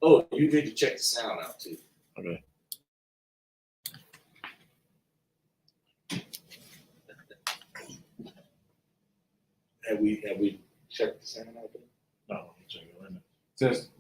Oh, you need to check the sound out too. Okay. Have we checked the sound out there? No, check it right now. Test.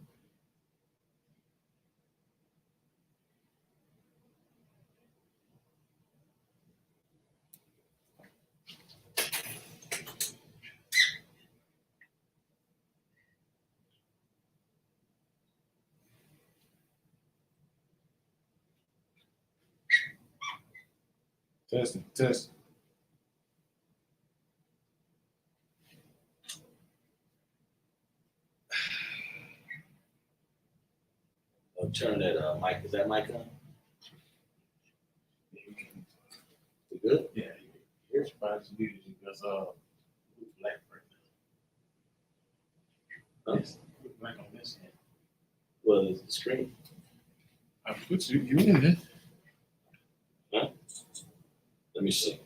Testing, test. Oh, turn that mic. Is that mic on? You good? Yeah, here's probably some music because black right now. Huh? Yes, black on this end. Well, it's the screen. I put you in there. Huh? Let me see.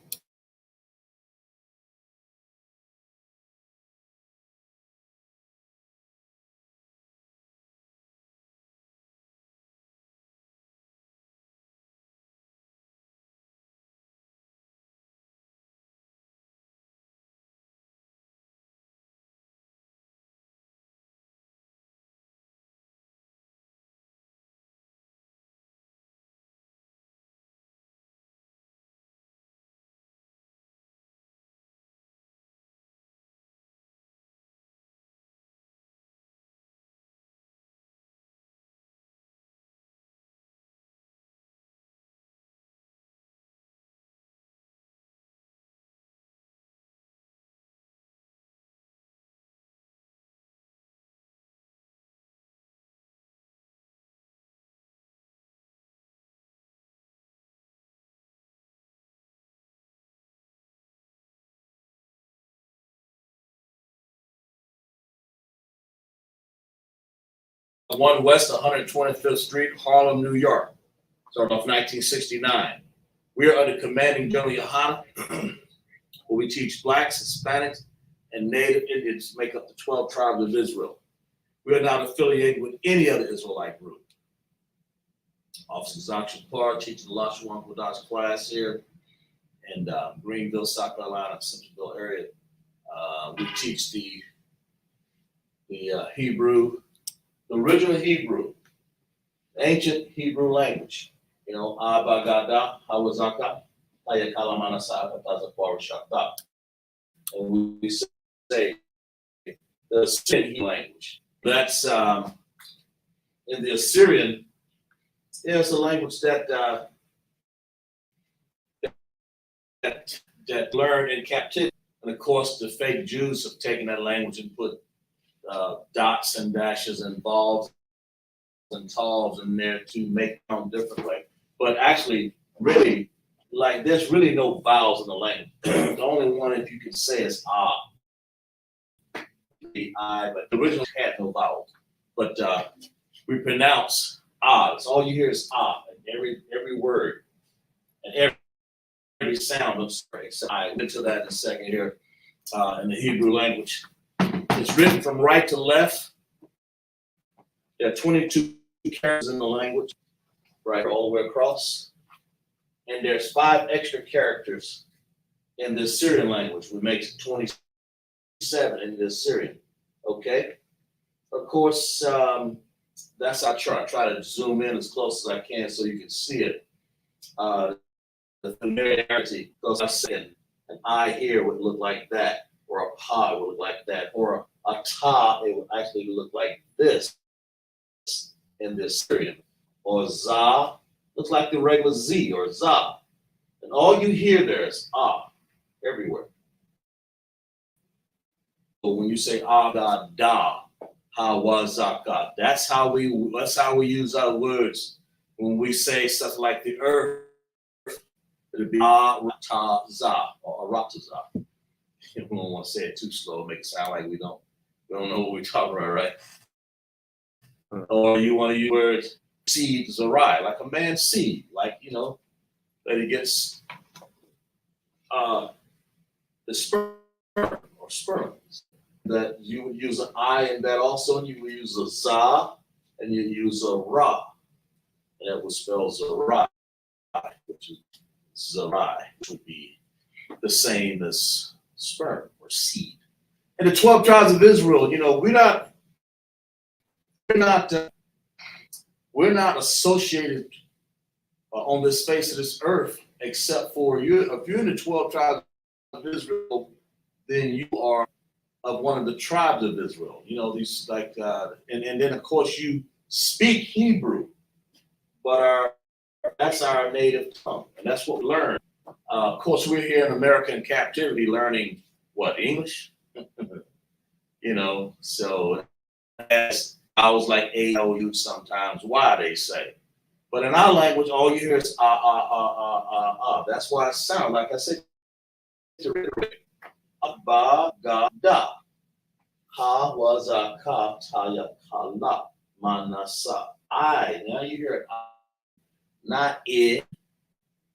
One West 125th Street, Harlem, New York. Started off 1969. We are under commanding General Yohana, where we teach blacks, Hispanics, and Native Indians make up the 12 tribes of Israel. We are not affiliated with any other Israelite group. Officer Zaksha Parr teaching the Lashawan Qadash class here in Greenville, South Carolina, Centerville area. We teach the Hebrew, the original Hebrew, ancient Hebrew language. You know, Abagada, Hawazaka, Ayakalamana Sa'ataza Shakta. And we say the Assyrian language. That's in the Assyrian, it's a language that that learned in captivity. And of course, the fake Jews have taken that language and put dots and dashes and balls and talls in there to make it sound differently. But actually, really, like there's really no vowels in the language. The only one, if you could say, is ah, the I, but the original had no vowels. But we pronounce ah. That's all you hear is ah, and every word and every sound of sorry. So I will get to that in a second here in the Hebrew language. It's written from right to left. There are 22 characters in the language, right, all the way across. And there's 5 extra characters in the Syrian language, which makes it 27 in the Syrian. Okay? Of course, that's our chart. Try to zoom in as close as I can so you can see it. The familiarity, because I said an I here would look like that, or a pa would look like that, or a ta, it would actually look like this in this Syrian. Or za looks like the regular Z or za. And all you hear there is ah everywhere. But when you say aga da, hawazaka, that's how we use our words when we say stuff like the earth. It'll be arataza or arataza. We don't want to say it too slow, make it sound like we don't know what we're talking about, right? Or you want to use words seed zarai, like a man's seed, like that he gets the sperm or sperm. That you would use an I in that also, and you would use a za and you use a ra, and that would spell Zerai, which is Zerai, which would be the same as sperm or seed. And the 12 tribes of Israel, you know, we're not associated on this face of this earth, except for you. If you're in the 12 tribes of Israel, then you are of one of the tribes of Israel. You know, these and then of course you speak Hebrew, but that's our native tongue, and that's what we learn. Of course, we're here in America in captivity, learning what, English. You know, so as I was like A-O-U sometimes, why they say. But in our language, all you hear is ah, ah, ah, ah, ah, ah. That's why it sounds like I said, ba, ga, da. Ha was a ka, taya, kala, manasa. I. Now you hear it, not it,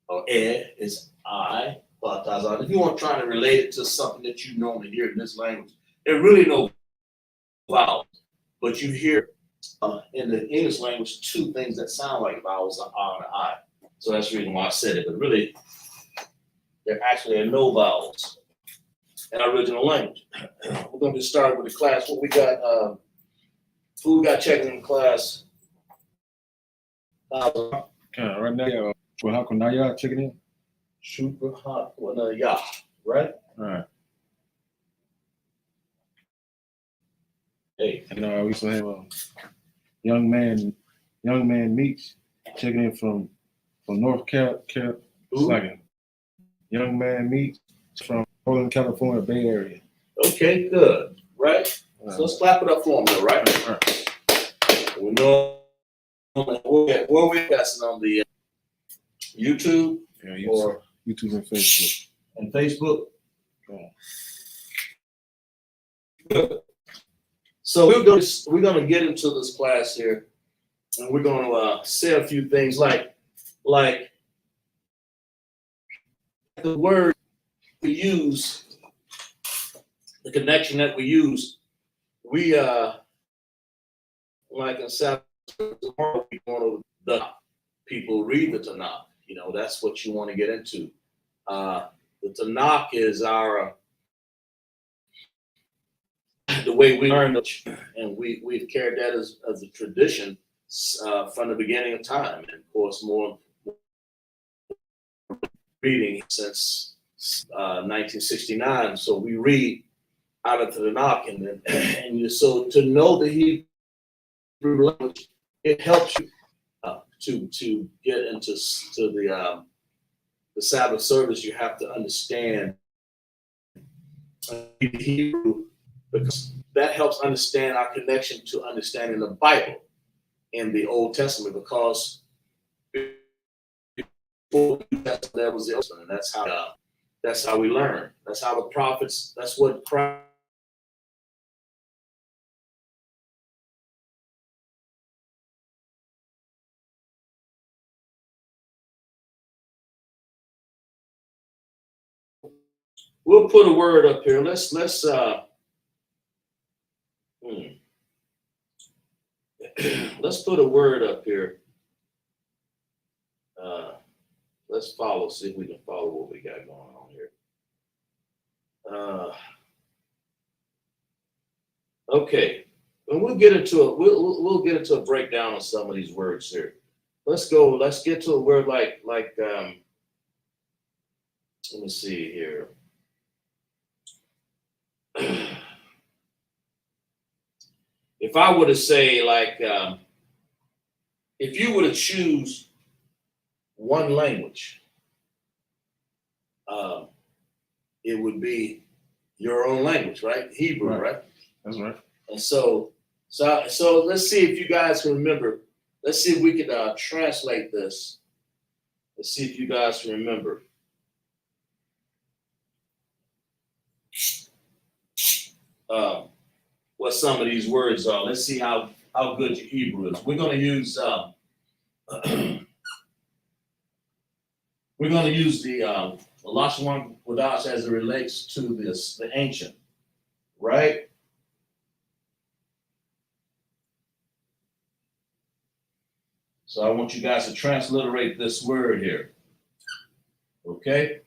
or is I. But if you want to try to relate it to something that you normally hear in this language, there really no vowels, but you hear in the English language two things that sound like vowels are R and I. So that's the reason why I said it. But really, there actually are no vowels in our original language. We're going to get started with the class. What we got? Who we got checking in class? Right now, how can y'all check it in? Super hot. Well, yeah, right? All right. Hey. And we also have young man Meeks checking in from North Cal. It's like a young man Meeks from Northern California Bay Area. Okay, good. Right? So let's clap it up for him, right? All right. We know where we're casting on the YouTube, Yeah, or YouTube and Facebook. And Facebook. Yeah. Good. So we're gonna get into this class here, and we're gonna say a few things like the word we use, the connection that we use. We like in Sabbath tomorrow, we going over the people read the Tanakh. You know, that's what you want to get into. The Tanakh is our the way we learn, and we've carried that as a tradition from the beginning of time, and of course more reading since 1969. So we read out of the Tanakh, so to know the Hebrew language, it helps you to get into the Sabbath service. You have to understand Hebrew, because that helps understand our connection to understanding the Bible in the Old Testament, because before the New Testament, there was the Old Testament, and that's how we learn. That's how the prophets, that's what Christ. We'll put a word up here. Let's let's put a word up here. Let's follow, see if we can follow what we got going on here. Okay, and we'll get into we'll get into a breakdown of some of these words here. Let's get to a word like let me see here. If I were to say, if you were to choose one language, it would be your own language, right? Hebrew, right? That's right. And so let's see if you guys can remember. Let's see if we can translate this. Let's see if you guys can remember. What some of these words are. Let's see how good your Hebrew is. We're going to use the Lashawan Qadash as it relates to the ancient, right? So I want you guys to transliterate this word here. Okay?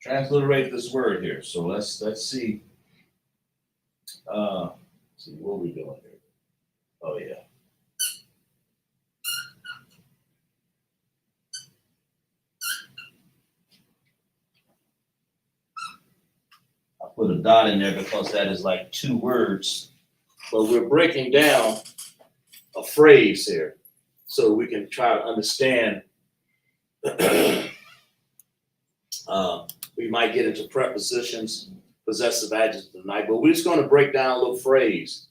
Transliterate this word here. So let's see. See what we doing here. Oh yeah. I put a dot in there because that is like 2 words, but we're breaking down a phrase here so we can try to understand. We might get into prepositions, possessive adjectives tonight, but we're just going to break down a little phrase.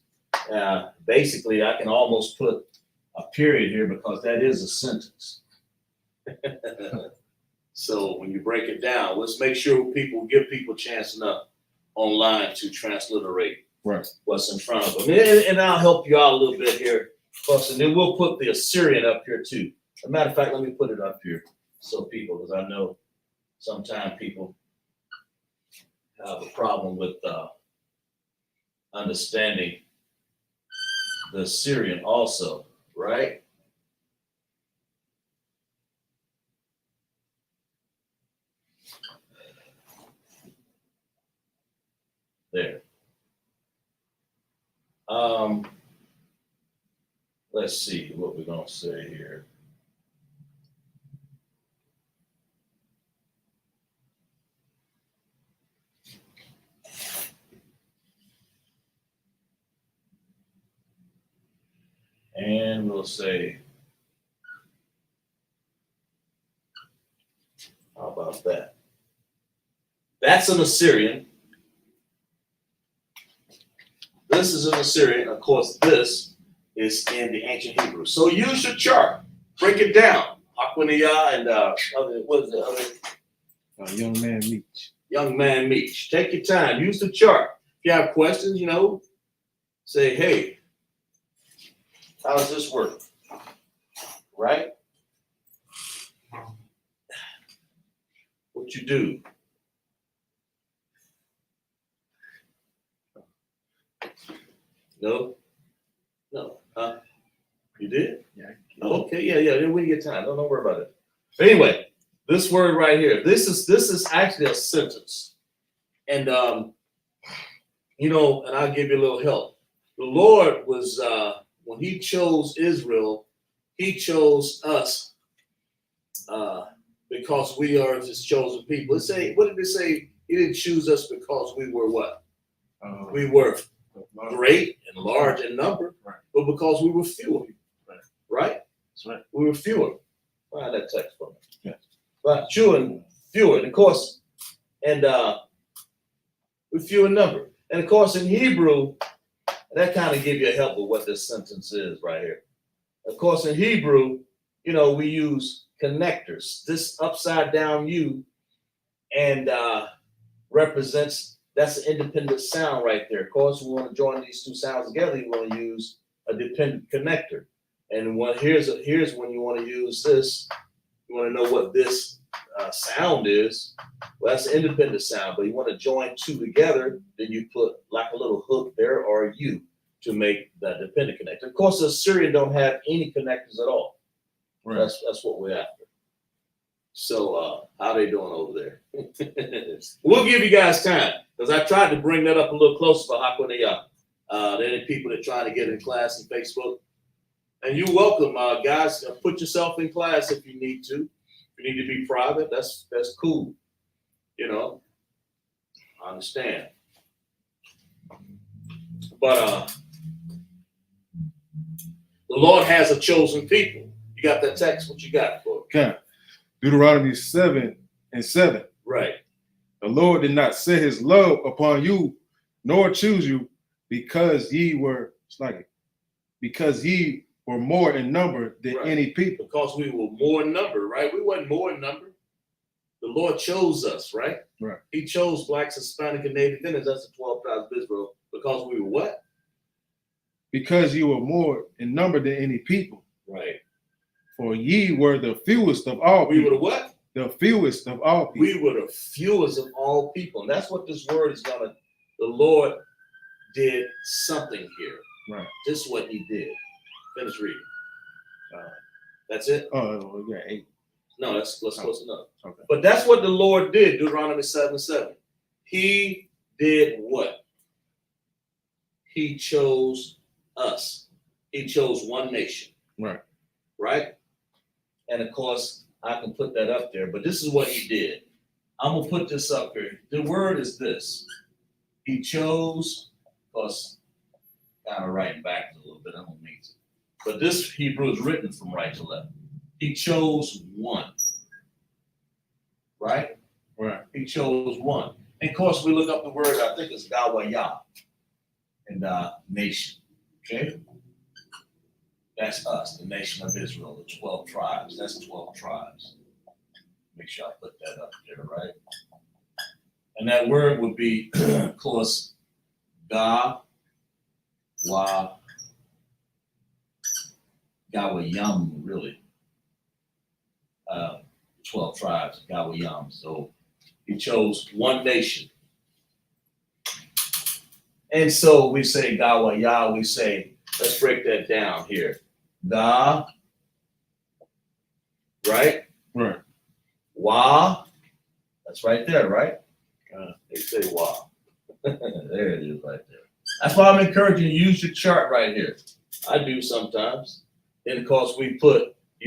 Basically, I can almost put a period here because that is a sentence. So when you break it down, let's make sure give people a chance enough online to transliterate what's in front of them. And I'll help you out a little bit here, folks, and then we'll put the Assyrian up here too. As a matter of fact, let me put it up here so people, because I know sometimes people have a problem with understanding the Assyrian also, right? There. Let's see what we're gonna say here. And we'll say, how about that? That's an Assyrian. This is an Assyrian. Of course, this is in the ancient Hebrew. So use your chart. Break it down. Aquaniya and what is the other? Young man Meach. Young man Meach. Take your time. Use the chart. If you have questions, say, hey, how does this work? Right? What you do? No? Huh? You did? Yeah. Okay, yeah. Then we get time. Don't worry about it. But anyway, this word right here, this is actually a sentence. And and I'll give you a little help. The Lord was when he chose Israel, he chose us because we are his chosen people. What did it say? He didn't choose us because we were what? We were great and large in number, but because we were fewer. Right? That's right. We were fewer. Find that text for me. Yeah. But fewer, and of course, and we're few in number. And of course, in Hebrew, that kind of give you a help with what this sentence is right here. Of course, in Hebrew, we use connectors. This upside down U and represents, that's an independent sound right there. Of course, we want to join these 2 sounds together. You want to use a dependent connector. And here's when you want to use this. You want to know what this sound is. Well, that's an independent sound, but you want to join 2 together, then you put like a little hook there or a U to make that dependent connector. Of course, the Assyrian don't have any connectors at all. Right. That's what we're after. So how they doing over there? We'll give you guys time because I tried to bring that up a little closer for Hakoniya. Any people that trying to get in class in Facebook. And you're welcome, guys. Put yourself in class if you need to. If you need to be private, that's cool. I understand. But the Lord has a chosen people. You got that text? What you got for it? Okay. Deuteronomy 7:7. Right. The Lord did not set his love upon you, nor choose you, because ye were more in number than any people. Because we were more in number, right? We weren't more in number. The Lord chose us, right? Right. He chose blacks, Hispanic, and Native Indians. That's the 12 tribes of Israel because we were what? because you were more in number than any people. Right. For ye were the fewest of all We were people. the what? The fewest of all people. We were the fewest of all people. And that's what this word is gonna, the Lord did something here. Right. This is what he did. Finish reading. That's it? Oh, we got 8. No, that's close enough. Okay. But that's what the Lord did, Deuteronomy 7:7. He did what? He chose us. He chose one nation. Right. Right? And of course, I can put that up there, but this is what he did. I'm going to put this up here. The word is this. He chose, of course, kind of writing back a little bit, I don't mean to. But this Hebrew is written from right to left. He chose one. Right? Right. He chose one. And of course, we look up the word, I think it's Gawayah, and nation. Okay? That's us, the nation of Israel, the 12 tribes. That's 12 tribes. Make sure I put that up there, right? And that word would be, of course, Gawayam, really. 12 tribes, Gawayam. So he chose one nation. And so we say Gawayah, we say, let's break that down here. Ga, right? Right. Wa, that's right there, right? They say wa. There it is right there. That's why I'm encouraging you to use your chart right here. I do sometimes. Then of course you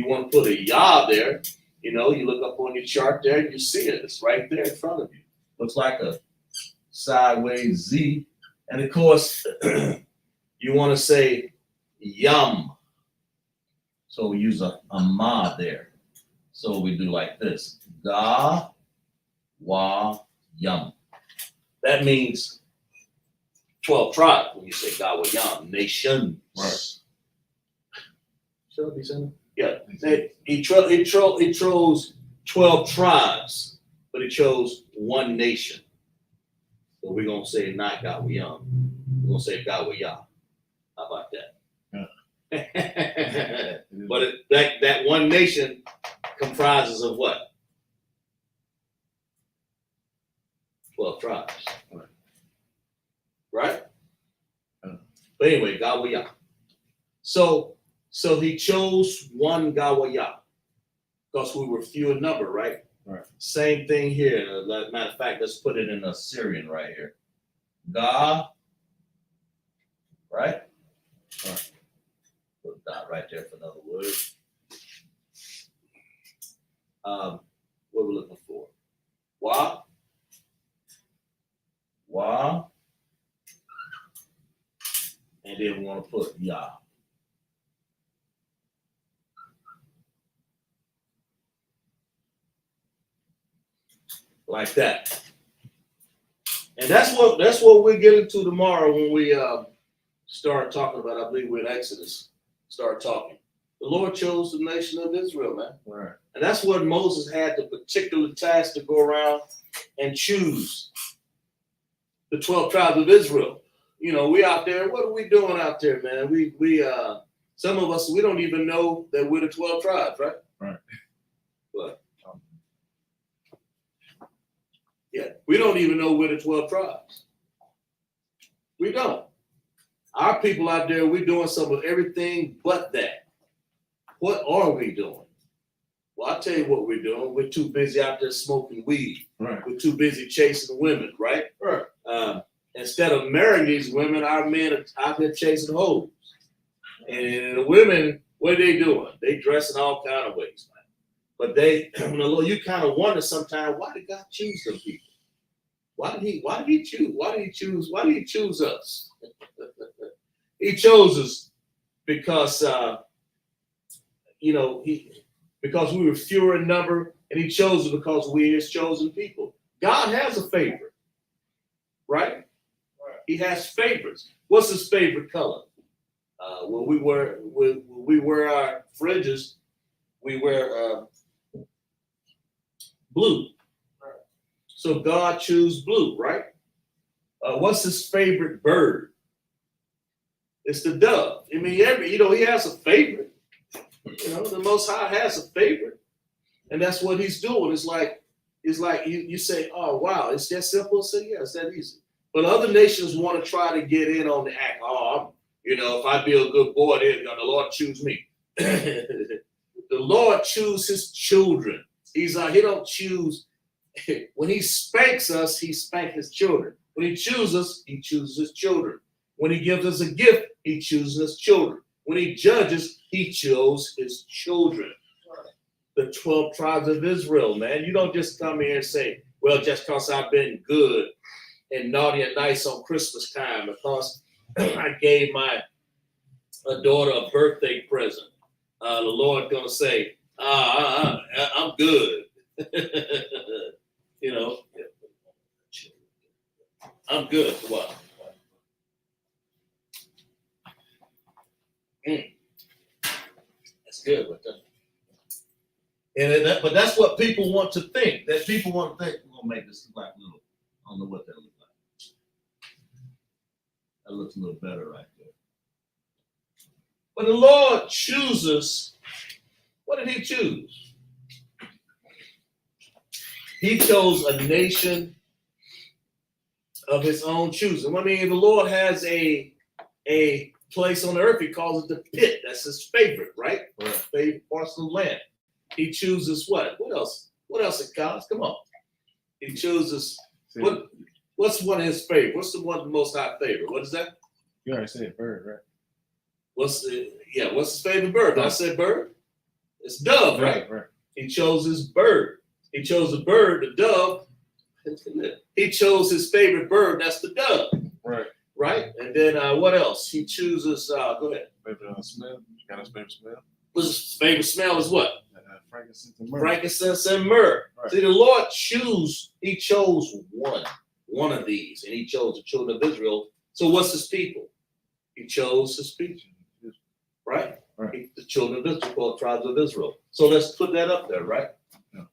want to put a Yah there, you know, you look up on your chart there and you see it. It's right there in front of you. Looks like a sideways Z. And of course, you want to say yum. So we use a ma there. So we do like this. Ga, wa, yum. That means 12 tribes when you say Ga, wa, yum. Nations. Right. Should I be saying that? Yeah. He chose 12 tribes, but he chose one nation. So we're going to say not Ga, wa, yum. We're going to say Ga, wa, yah. How about that? Yeah. But that one nation comprises of what? 12 tribes. Right. Right? Yeah. But anyway, Gawayah. So he chose one Gawayah because we were few in number, right? Right. Same thing here. Matter of fact, let's put it in Assyrian right here. Ga, right? Right. Put a dot right there for another word. What we're looking for? Wa, and then we want to put Yah. Like that. And that's what we're getting to tomorrow when we start talking about, I believe we're in Exodus, start talking. The Lord chose the nation of Israel, man. Right. And that's what Moses had the particular task to go around and choose the 12 tribes of Israel. You know, we out there, what are we doing out there, man? We some of us, we don't even know that we're the 12 tribes, right? Right. But yeah, we don't even know we're the 12 tribes. We don't. Our people out there, we're doing some of everything but that. What are we doing? Well, I'll tell you what we're doing. We're too busy out there smoking weed. Right. We're too busy chasing women, right? Right. Instead of marrying these women, our men are out there chasing hoes. And the women, what are they doing? They dress in all kind of ways, man. But you kind of wonder sometimes, why did God choose them people? Why did he choose us? He chose us because because we were fewer in number, and he chose us because we're his chosen people. God has a favorite, right? Right. He has favorites. What's his favorite color? When we wear our fringes, we wear blue. Right. So God chose blue, right? What's his favorite bird? It's the dove. I mean, he has a favorite. The Most High has a favorite, and that's what he's doing. It's like you say, oh wow, it's that simple. Say, yeah, it's that easy. But other nations want to try to get in on the act. Oh, if I be a good boy, then the Lord choose me. The Lord chooses his children. He don't choose. When he spanks us, he spanks his children. When he chooses us, he chooses his children. When he gives us a gift, he chooses his children. When he judges, he chose his children. The 12 tribes of Israel, man. You don't just come here and say, well, just because I've been good and naughty and nice on Christmas time, because I gave my daughter a birthday present. The Lord gonna say, I'm good. I'm good. What? That's good. But that's what people want to think. That people want to think, we're gonna make this look like little. I don't know what that looks like. That looks a little better right there. When the Lord chooses, what did he choose? He chose a nation of his own choosing. I mean, the Lord has a place on the earth, he calls it the pit. That's his favorite, right? Favorite parts of the land. He chooses what? What else? What else it counts? Come on. He chooses what's one of his favorite? What's the one the Most High favorite? What is that? You already said bird, right? What's his favorite bird? Did I say bird? It's dove, right? Right. He chose his bird. He chose the bird, the dove. He chose his favorite bird, that's the dove. Right. Right? And then what else? He chooses, go ahead. Favorite smell? You got his favorite smell? His favorite smell is what? Frankincense and myrrh. Frankincense and myrrh. Right. See, the Lord he chose one of these, and he chose the children of Israel. So what's his people? He chose his people. Right? The children of Israel, called tribes of Israel. So let's put that up there, right? Yeah.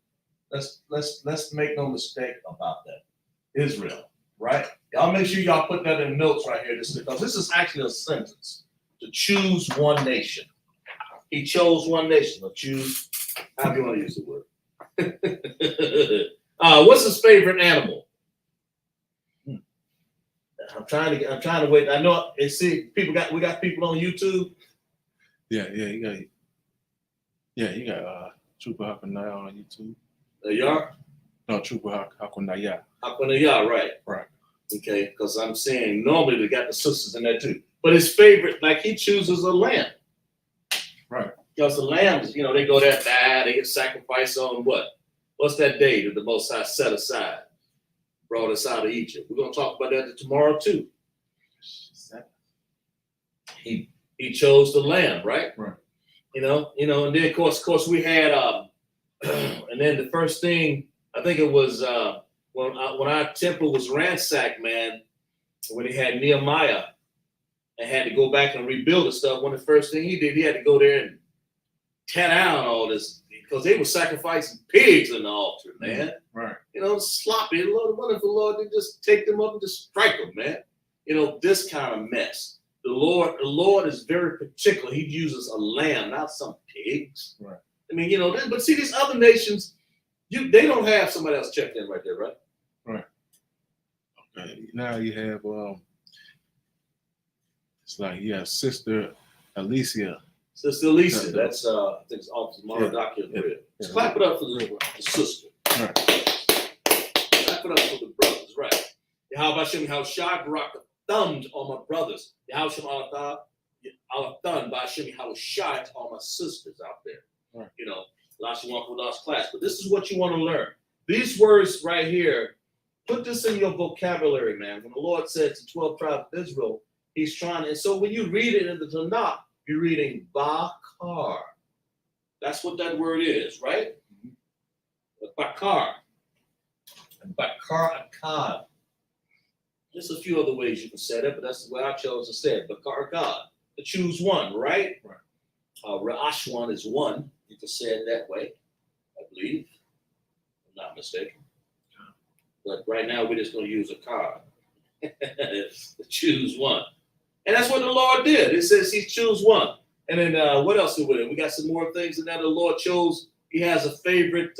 Let's make no mistake about that. Israel, right? Y'all make sure y'all put that in notes right here, because this is actually a sentence. To choose one nation. He chose one nation. Or choose, however you want to use the word. What's his favorite animal? I'm trying to wait. I know. See, we got people on YouTube. You got Trooper Hakunaya on YouTube. You are? No, Trooper Hakunaya. Hakunaya, right. Right. Okay, because I'm saying normally they got the sisters in there too. But his favorite, like he chooses a lamb. Right. Because the lambs, they go there, they get sacrificed on what? What's that day that the Most High set aside? Brought us out of Egypt. We're going to talk about that tomorrow too. He chose the lamb, right? Right. And then of course we had and then the first thing, I think it was when our temple was ransacked, man, when he had Nehemiah and had to go back and rebuild the stuff. One of the first thing he did, he had to go there and tear down all this because they were sacrificing pigs in the altar, man. Right. Sloppy. What if the Lord did just take them up and just strike them, man? This kind of mess. The Lord is very particular. He uses a lamb, not some pigs. Right. I mean, but see, these other nations, they don't have somebody else checked in right there, right? Right. Okay. Now you have it's like you have Sister Alicia. Sister Alicia, that's I think it's Officer Maradaki. Yeah. Clap it up for the sister. Right. Clap it up for the brothers, right? How about Shem Haushai Baraka thumbed on my brothers? How Shem Allah thumb by Shem Haushai on my sisters out there. Right. Lashawan Qadash class. But this is what you want to learn. These words right here, put this in your vocabulary, man. When the Lord said to 12 tribes of Israel, he's trying to, and so when you read it in the Tanakh, you're reading Bakar. That's what that word is, right? Mm-hmm. Bakar. Bakar Akkad. There's a few other ways you can say that, but that's the way I chose to say it. Bakar Akkad. To choose one, right? Right. Lashawan is one. You can say it that way, I believe. If I'm not mistaken. But right now, we're just going to use a card. To choose one. And that's what the Lord did. It says he chose one. And then what else is with it? We got some more things in there. The Lord chose. He has a favorite.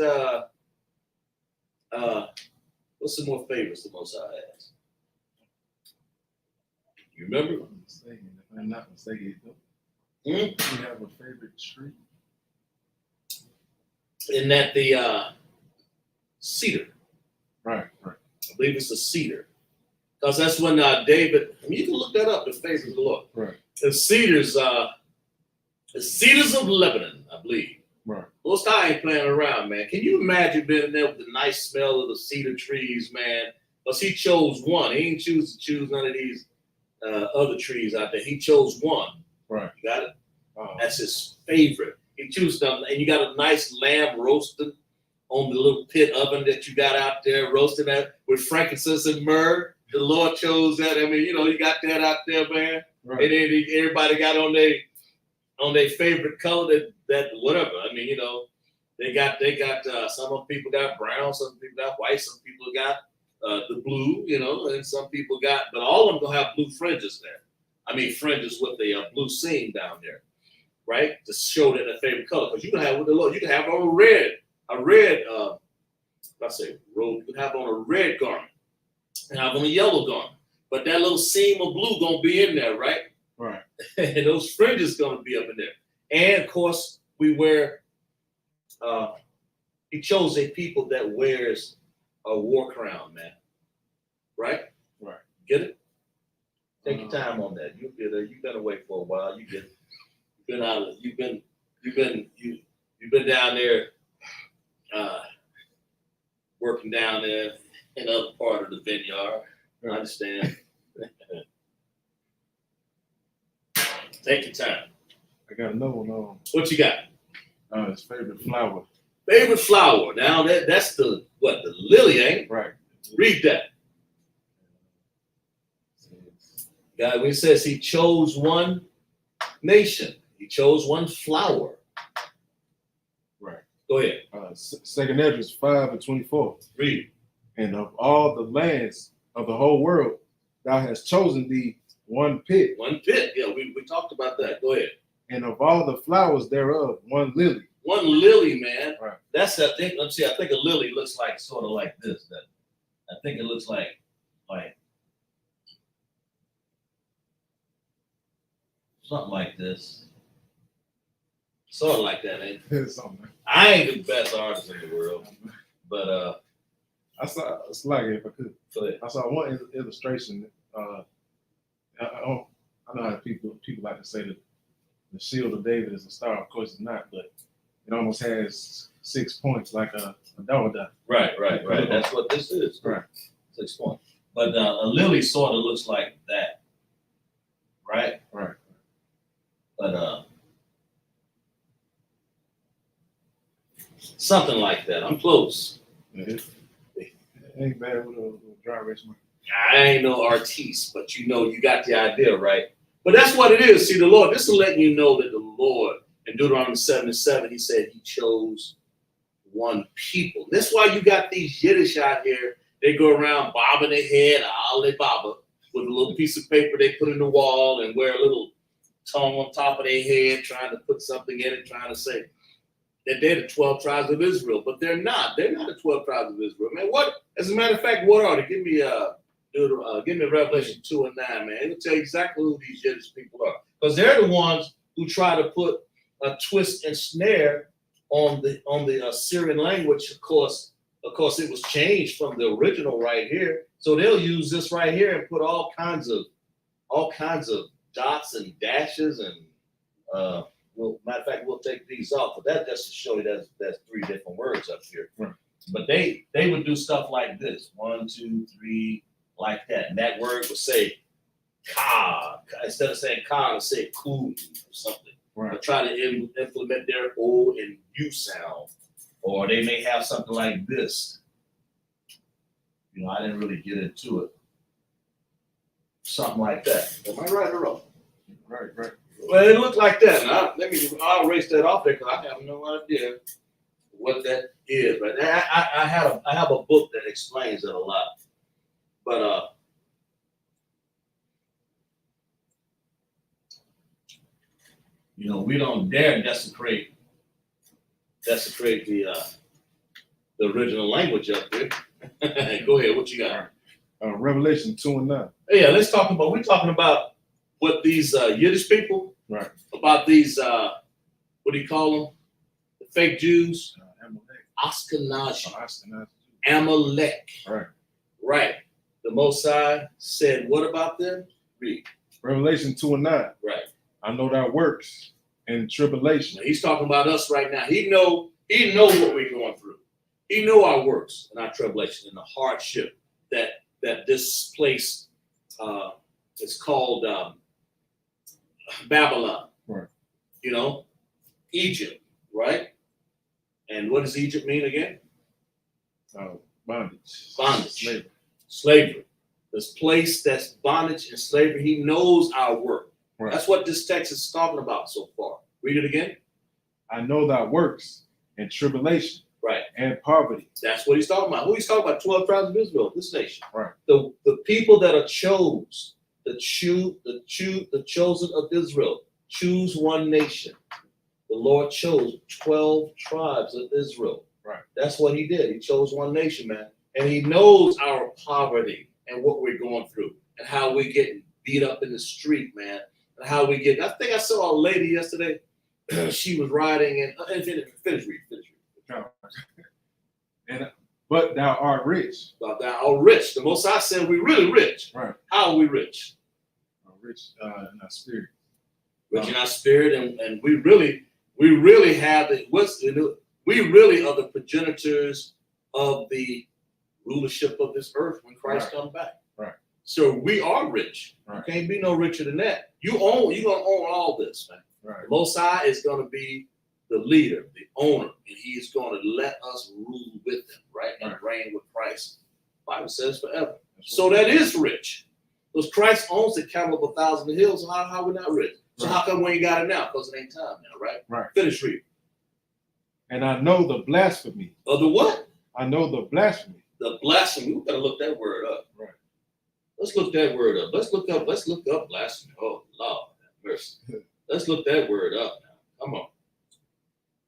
What's some more favorites the Most High has? You remember? If I'm not mistaken, Hmm? you have a favorite tree? In that the cedar. Right. I believe it's the cedar. Because that's when David, I mean, you can look that up, the favorite of the Lord. Right. The cedars of Lebanon, I believe. Right. Most High ain't playing around, man. Can you imagine being there with the nice smell of the cedar trees, man? Because he chose one. He didn't choose none of these other trees out there. He chose one. Right. You got it? That's his favorite. He chose them, and you got a nice lamb roasted on the little pit oven that you got out there, roasting that with frankincense and myrrh. The Lord chose that. I mean, you got that out there, man. Right. And then everybody got on their favorite color that whatever. I mean, they got some people got brown, some people got white, some people got the blue, and some people got, but all of them gonna have blue fringes there. I mean, fringes with the blue seam down there, right? To show that their favorite color. Because you can have with the Lord, you can have on a red, let's say robe, you can have on a red garment and have on a yellow garment. But that little seam of blue gonna be in there, right? Right. And those fringes gonna be up in there. And of course, we wear. He chose a people that wears a war crown, man. Right? Right. Get it? Take your time on that. You'll get it. You've been away for a while. You've been out of. You've been down there, working down there in the other part of the vineyard. I understand. Take your time. I got another one. What you got? His favorite flower. Favorite flower. Now that's the lily, ain't it? Right. Read that. God, when he says he chose one nation, he chose one flower. Right. Go ahead. Second Esdras 5:24. Read. And of all the lands of the whole world, thou hast chosen thee one pit. One pit. Yeah, we talked about that. Go ahead. And of all the flowers thereof, one lily. One lily, man. Right. That's I think. Let's see. I think a lily looks like sort of like this. I think it looks like something like this. Sort of like that, ain't it? Something. I ain't the best artist in the world, but I saw it's like if I could. go ahead. I saw one illustration. I know how people like to say that the shield of David is a star. Of course, it's not, but it almost has 6 points like a dog. Right. That's what this is. Right. 6 points. But a lily sort of looks like that, right? Right. But something like that. I'm close. It ain't bad with a dry erase marker. I ain't no artiste, but you got the idea, right? But that's what it is. See, the Lord, this is letting you know that the Lord, in Deuteronomy 7:7, he said he chose one people. That's why you got these Yiddish out here. They go around bobbing their head, all they bobber, with a little piece of paper they put in the wall and wear a little tongue on top of their head, trying to put something in it, trying to say that they're the 12 tribes of Israel. But they're not. They're not the 12 tribes of Israel, man. What? As a matter of fact, what are they? Give me Revelation 2:9, man. It'll tell you exactly who these Yiddish people are. Because they're the ones who try to put a twist and snare on the Syrian language. Of course, it was changed from the original right here. So they'll use this right here and put all kinds of dots and dashes and well, matter of fact, we'll take these off, but that just to show you that's 3 different words up here. Right. But they would do stuff like this, 1, 2, 3, like that, and that word would say ka. Instead of saying ka, it would say ku or something. Right. Or try to implement their O and U sound, or they may have something like this. I didn't really get into it. Something like that. Am I right or wrong? Right. Well, it looked like that. I'll erase that off there because I have no idea what that is. But I have a book that explains it a lot. But You know, we don't dare desecrate the original language up there. Go ahead, what you got? Revelation 2:9. Yeah, we're talking about what these Yiddish people, Right. about these, what do you call them? The fake Jews? Amalek. Ashkenazi. Ashkenazi. Amalek. Right. Right. The Most High said, what about them? Read. Revelation 2:9. Right. I know that works in tribulation. Now, he's talking about us right now. He know what we're going through. He know our works and our tribulation and the hardship that this place is called Babylon. Right. You know, Egypt, right? And what does Egypt mean again? Bondage. Bondage. Slavery. This place that's bondage and slavery, he knows our work. Right. That's what this text is talking about so far. Read it again. I know that works in tribulation. Right. And poverty. That's what he's talking about. Who he's talking about? 12 tribes of Israel, this nation. Right. The people that are the chosen of Israel, choose one nation. The Lord chose 12 tribes of Israel. Right. That's what he did. He chose one nation, man. And he knows our poverty and what we're going through and how we get beat up in the street, man. And how we get, I think I saw a lady yesterday. She was riding and finish reading. But thou art rich. But thou art rich. The Most High said we're really rich. Right. How are we rich? Rich in our spirit. Rich in our spirit, and we really have it. We really are the progenitors of the rulership of this earth when Christ comes back. Right. So we are rich. Right. You can't be no richer than that. You're gonna own all this, man. Right. The Most High is gonna be the leader, the owner, and he is going to let us rule with him, right? And reign with Christ. The Bible says forever. So that is rich. Because Christ owns the cattle of 1,000 hills, so how are we not rich? So how come we ain't got it now? Because it ain't time now, right? Right. Finish reading. And I know the blasphemy. Of the what? I know the blasphemy. The blasphemy. We gotta look that word up. Right. Let's look that word up. Let's look up blasphemy. Oh Lord, have mercy. Let's look that word up now. Come on.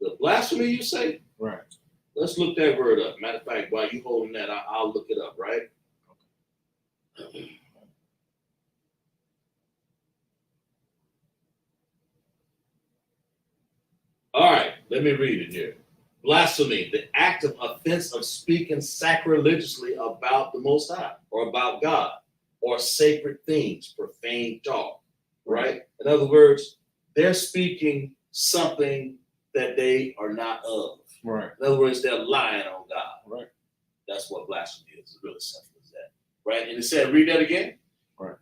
The blasphemy, you say? Right. Let's look that word up. Matter of fact, while you holding that, I'll look it up, right? All right, let me read it here. Blasphemy, the act of offense of speaking sacrilegiously about the Most High or about God or sacred things, profane talk, right? In other words, they're speaking something that they are not of. Right. In other words, they're lying on God. Right. That's what blasphemy is. It's really simple as that. Right? And it said, read that again. Right.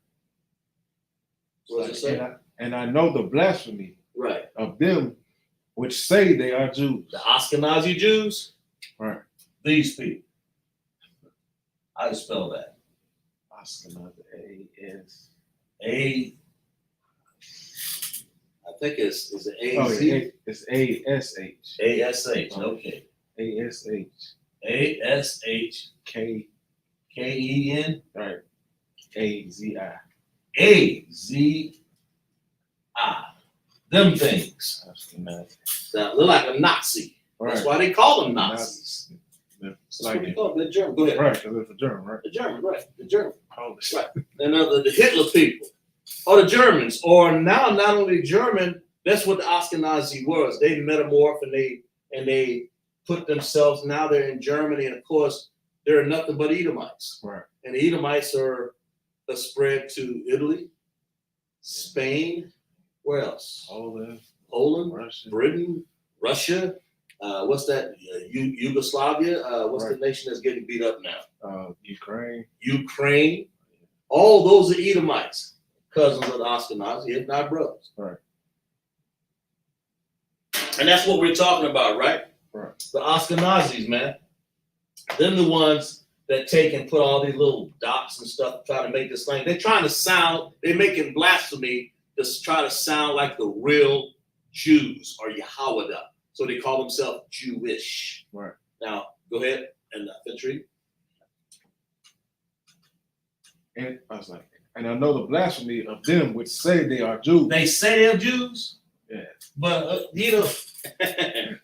What does it say? And I know the blasphemy Right. of them which say they are Jews. The Ashkenazi Jews. Right. These people. How do you spell that? Ashkenazi, A-S. I think it's an A-Z. Oh, yeah, it's A-S-H. A-S-H, okay. A-S-H. A-S-H. K. K-E-N. Right. A-Z-I. A-Z-I. Them things. Ashkenazi. That look like a Nazi. Right. That's why they call them Nazis. That's That's like what they call them. The German. Go ahead. right, because it's a German, right? The German, right. The German. Holy Right. And the Hitler people. Or the Germans. Or now not only German, that's what the Ashkenazi was. They metamorph and they put themselves, now they're in Germany, and of course, they're nothing but Edomites. Right. And the Edomites are spread to Italy, Spain, where else? Poland, Russia. Britain, Russia. What's that? Yugoslavia. What's the nation that's getting beat up now? Ukraine. Ukraine. All those are Edomites, cousins of the Ashkenazi, if not brothers. Right. And that's what we're talking about, right? Right. The Ashkenazis, man. Them the ones that take and put all these little dots and stuff, try to make this thing. They're trying to sound, they're making blasphemy to try to sound like the real Jews or Yahweh. So they call themselves Jewish. Right. Now, go ahead and finish reading. And I was like, and I know the blasphemy of them which say they are Jews. They say they're Jews. Yeah. But you know,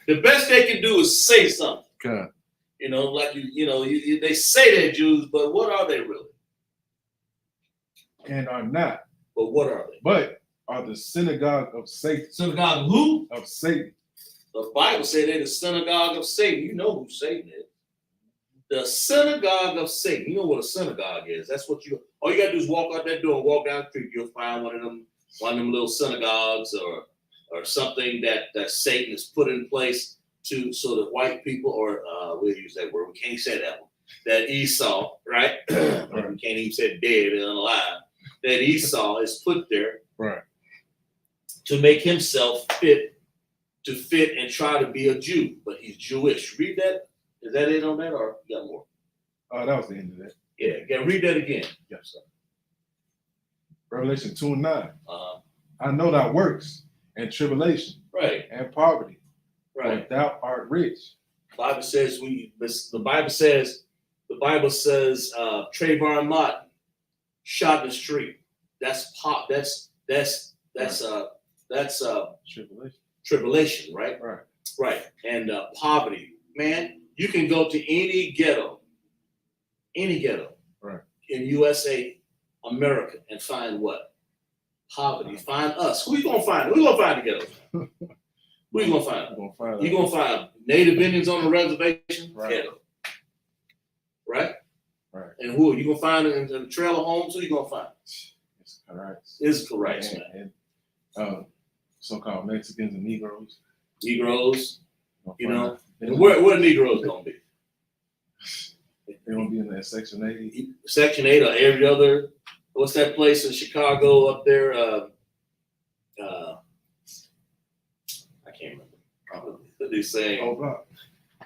the best they can do is say something. Okay. You know, like they say they're Jews, but what are they really? And are not. But what are they? But are the synagogue of Satan. Synagogue of who? Of Satan. The Bible said they're the synagogue of Satan. You know who Satan is. The synagogue of Satan. You know what a synagogue is. That's what all you gotta do is walk out that door and walk down the street. You'll find one of them little synagogues or something that Satan has put in place so that white people, or we'll use that word, we can't say that one, that Esau, right? We can't even say dead and alive. That Esau is put there, right, to make himself fit and try to be a Jew, but he's Jewish. Read that. Is that it on that, or you got more? Oh, that was the end of that. Yeah, read that again. Yes, sir. Revelation 2:9. Uh-huh. I know thy works and tribulation, Right, and poverty, right. but thou art rich. The Bible says Trayvon Martin shot in the street. That's tribulation, right? Right. Right. And poverty. Man, you can go to any ghetto, right, in USA, America, and find what? Poverty. Find us. Who you gonna find? Who you gonna find the ghetto? Who you gonna find? You're gonna find Native Indians on the reservation, right, ghetto. Right? Right. And who are you gonna find in the trailer homes? Who you gonna find? It's correct. It's correct, man. And so-called Mexicans and Negroes. Negroes, you know. And where Negroes gonna be? They're gonna be in that Section 8. Section 8 or every other. What's that place in Chicago up there? I can't remember. Probably they saying. Old block.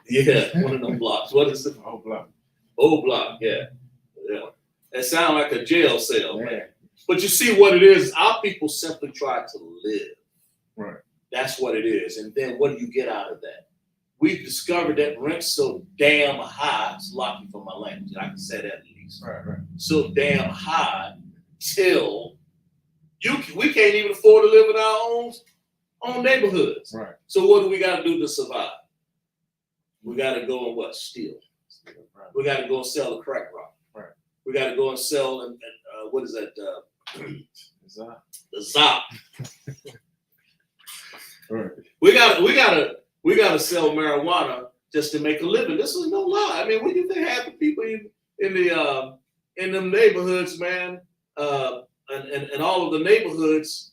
Yeah, one of them blocks. What is it? Old block. Old block. Yeah. It sounds like a jail cell, Yeah. man. But you see what it is. Our people simply try to live. Right. That's what it is. And then what do you get out of that? We've discovered that rent's so damn high. It's lucky for my language. I can say that at least. Right. So damn high till we can't even afford to live in our own neighborhoods. Right. So what do we got to do to survive? We got to go and what? Steal. Right. We got to go and sell the crack rock. Right. We got to go and sell and what is that? The Zop. Right. We gotta sell marijuana just to make a living. This is no lie. I mean, what do you think half the people in them neighborhoods, man, and all of the neighborhoods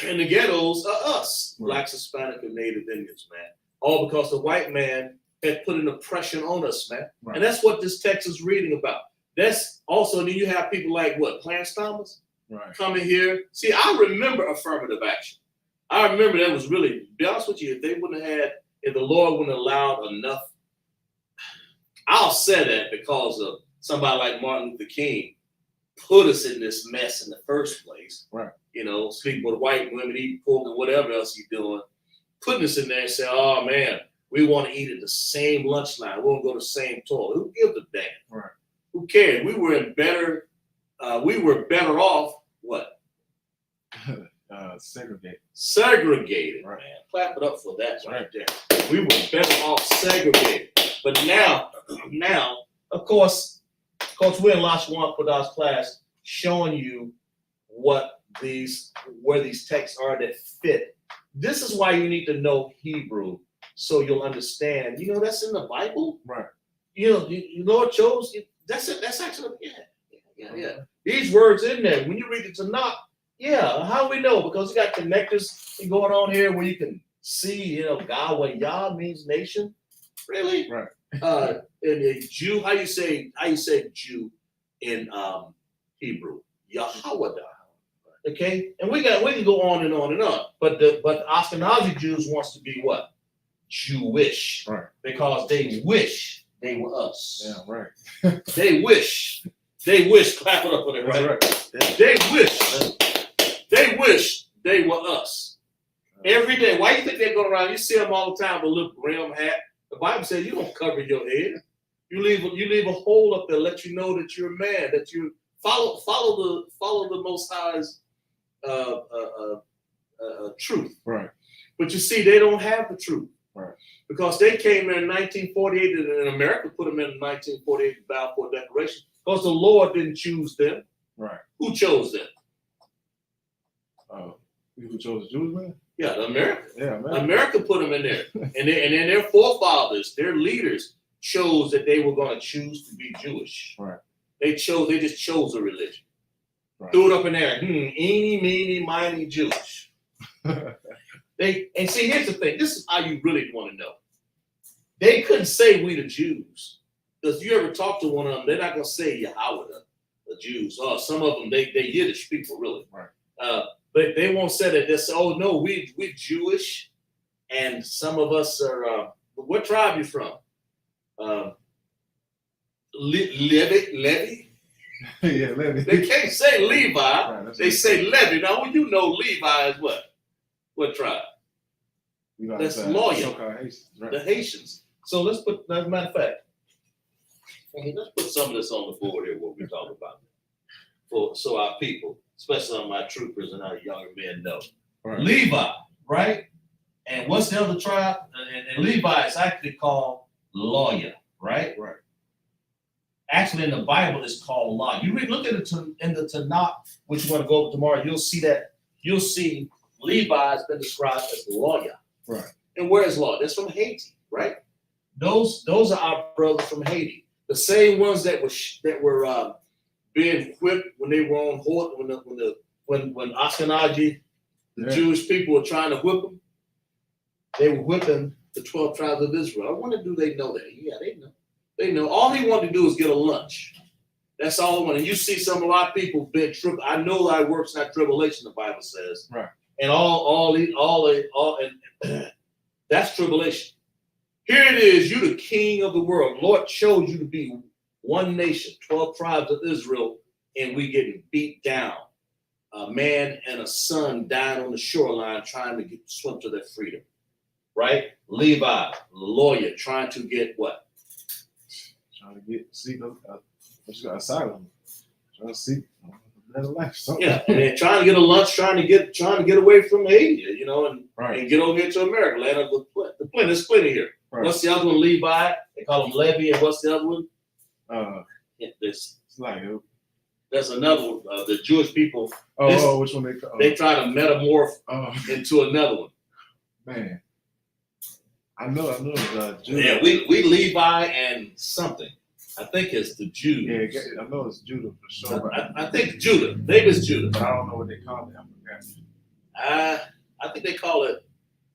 in the ghettos are us, right, Blacks, Hispanic, and Native Indians, man. All because the white man had put an oppression on us, man. Right. And that's what this text is reading about. That's also, then you have people like what, Clarence Thomas, right, coming here. See, I remember affirmative action. I remember that was really, to be honest with you, if the Lord wouldn't allowed enough, I'll say that because of somebody like Martin Luther King put us in this mess in the first place. Right. You know, sleeping with white women, eating pork, and whatever else he's doing, putting us in there and saying, oh man, we want to eat at the same lunch line. We want to go to the same toilet. Who gives a damn? right. Who cares? We were better off, what? Segregated, right, man. Clap it up for that right there. We were better off segregated. But now, of course, we're in Lashawan Qadash class showing you where these texts are that fit. This is why you need to know Hebrew so you'll understand. You know, that's in the Bible. Right. You know, the Lord chose. That's it. That's actually, yeah. These words in there. When you read the Tanakh, yeah, how do we know? Because you got connectors going on here where you can see, you know, God, what Yah means nation. Really? Right. And a Jew, how you say Jew in Hebrew? Yahweh. Okay? And we can go on and on and on. But the Ashkenazi Jews wants to be what? Jewish. Right. Because they wish they were us. Yeah, right. They wish. Clap it up for them, right? Right. They wish they were us. Every day. Why you think they're going around? You see them all the time with a little brim hat. The Bible says you don't cover your head. You leave a hole up there, let you know that you're a man, that you follow the Most High's truth. Right. But you see, they don't have the truth. Right. Because they came in 1948, and America put them in 1948 Balfour Declaration, because the Lord didn't choose them. Right. Who chose them? Who chose the Jews, man? Yeah, America. Yeah, man. America put them in there. And then their forefathers, their leaders, chose that they were going to choose to be Jewish. Right. They just chose a religion. Right. Threw it up in there. Eeny, meeny, miny, Jewish. And see, here's the thing. This is how you really want to know. They couldn't say we the Jews. Because you ever talk to one of them, they're not going to say Yahweh, the Jews. Some of them, they Yiddish people, really. Right. But they won't say that. They say, oh, no, we Jewish. And some of us are, what tribe you from? Levi? Yeah, Levi. They can't say Levi. Right, they say Levi. Now, when you know Levi is what? What tribe? That's loyal. Right. The Haitians. So let's put, as a matter of fact, let's put some of this on the board here, what we're talking about. So our people, especially some of my troopers and our younger men know. Right. Levi, right? And what's the other tribe? And Levi is actually called lawyer, right? Right. Actually, in the Bible, it's called law. You look at it in the Tanakh, which you want to go over tomorrow, you'll see Levi has been described as lawyer. Right. And where is law? That's from Haiti, right? Those are our brothers from Haiti. The same ones that were being whipped when they were on horse, when Ashkenazi, the Jewish people were trying to whip them. They were whipping the 12 tribes of Israel. I wonder, do they know that? Yeah, they know. They know. All he wanted to do is get a lunch. That's all he wanted. And you see some of our people being tripped. I know thy works not tribulation, the Bible says. Right. And all and that's tribulation. Here it is, you the king of the world. Lord chose you to be one nation, 12 tribes of Israel, and we getting beat down. A man and a son dying on the shoreline trying to swim to their freedom. Right? Levi, lawyer, trying to get what? Trying to seek asylum. Trying to seek better life. Something. Yeah, and then trying to get a lunch, trying to get away from Haiti, and get over here to America, land of the plenty. There's plenty here. Right. What's the other one? Levi. They call him Levi. And what's the other one? There's another one. The Jewish people. Which one they call? They try to metamorph into another one. Man, I know. Yeah, we Levi and something. I think it's the Jews. Yeah, I know it's Judah for sure. I think Judah. Maybe it's Judah. But I don't know what they call it. I think they call it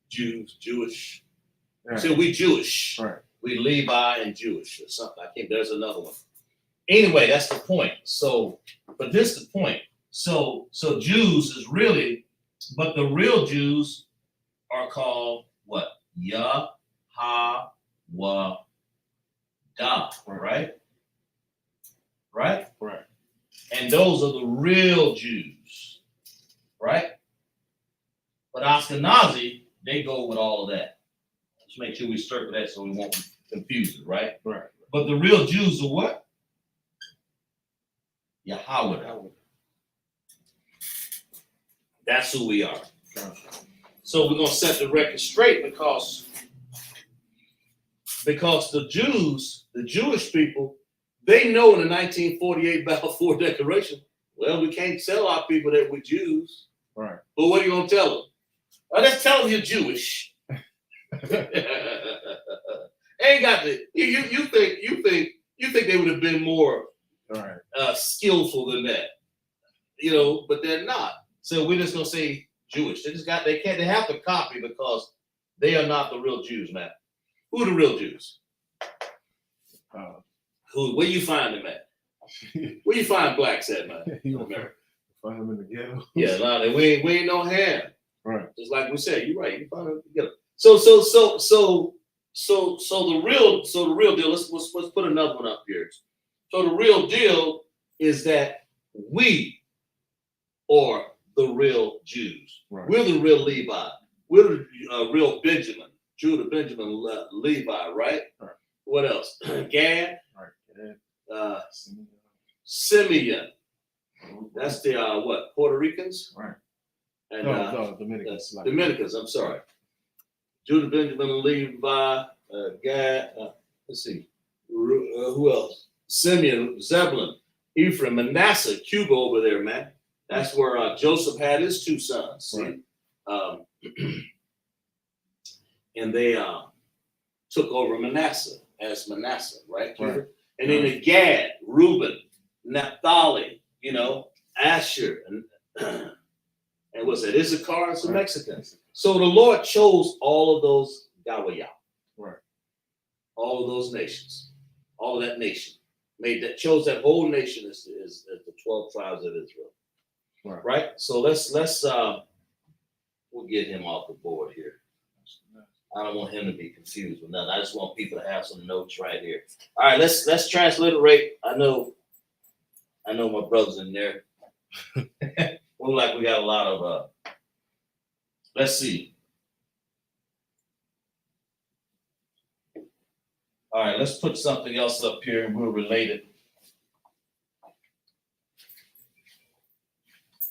Jews, Jewish. Right. So we Jewish. Right. We Levi and Jewish or something. I think there's another one. Anyway, that's the point. So, but this is the point. So Jews is really, but the real Jews are called what? Yahweh. Right? Right? Right. And those are the real Jews. Right? But Ashkenazi, they go with all of that. Let's make sure we circle that so we won't confuse it, right? Right. But the real Jews are what? Yahweh. That's who we are. So we're going to set the record straight because the Jews, the Jewish people, they know in the 1948 Balfour Declaration, well, we can't tell our people that we're Jews. Right. But what are you going to tell them? Well, let's tell them you're Jewish. Ain't got to. You think they would have been more skillful than that, but they're not. So we're just gonna say Jewish. They have to copy because they are not the real Jews, man. Who are the real Jews? Where you find them at? Where you find blacks at, man? In America. Find them in the ghetto. Yeah, no, we ain't no hand. Right. Just like we said, you're right. You find them together. So the real deal. Let's put another one up here. So the real deal is that we are the real Jews. Right. We're the real Levi. We're the real Benjamin, Judah, Benjamin, Levi. Right. What else? Gad. Right. Simeon. That's the what? Puerto Ricans. Right. And No, Dominicans. Like, Dominicans, I'm sorry. Judah, Benjamin, Levi, Gad, let's see, who else? Simeon, Zebulun, Ephraim, Manasseh, Cuba over there, man. That's where Joseph had his two sons. See? Right. And they took over Manasseh as Manasseh, right? Right. And then the Gad, Reuben, Naphtali, Asher, and what's that? Issachar, it's the Right. Mexicans. So the Lord chose all of those Gawayah. Right. All of those nations, all of that nation, chose that whole nation as the 12 tribes of Israel. Right? So let's we'll get him off the board here. I don't want him to be confused with nothing. I just want people to have some notes right here. All right, let's transliterate. I know my brothers in there. Look like we got a lot of let's see. All right, let's put something else up here and we'll relate it.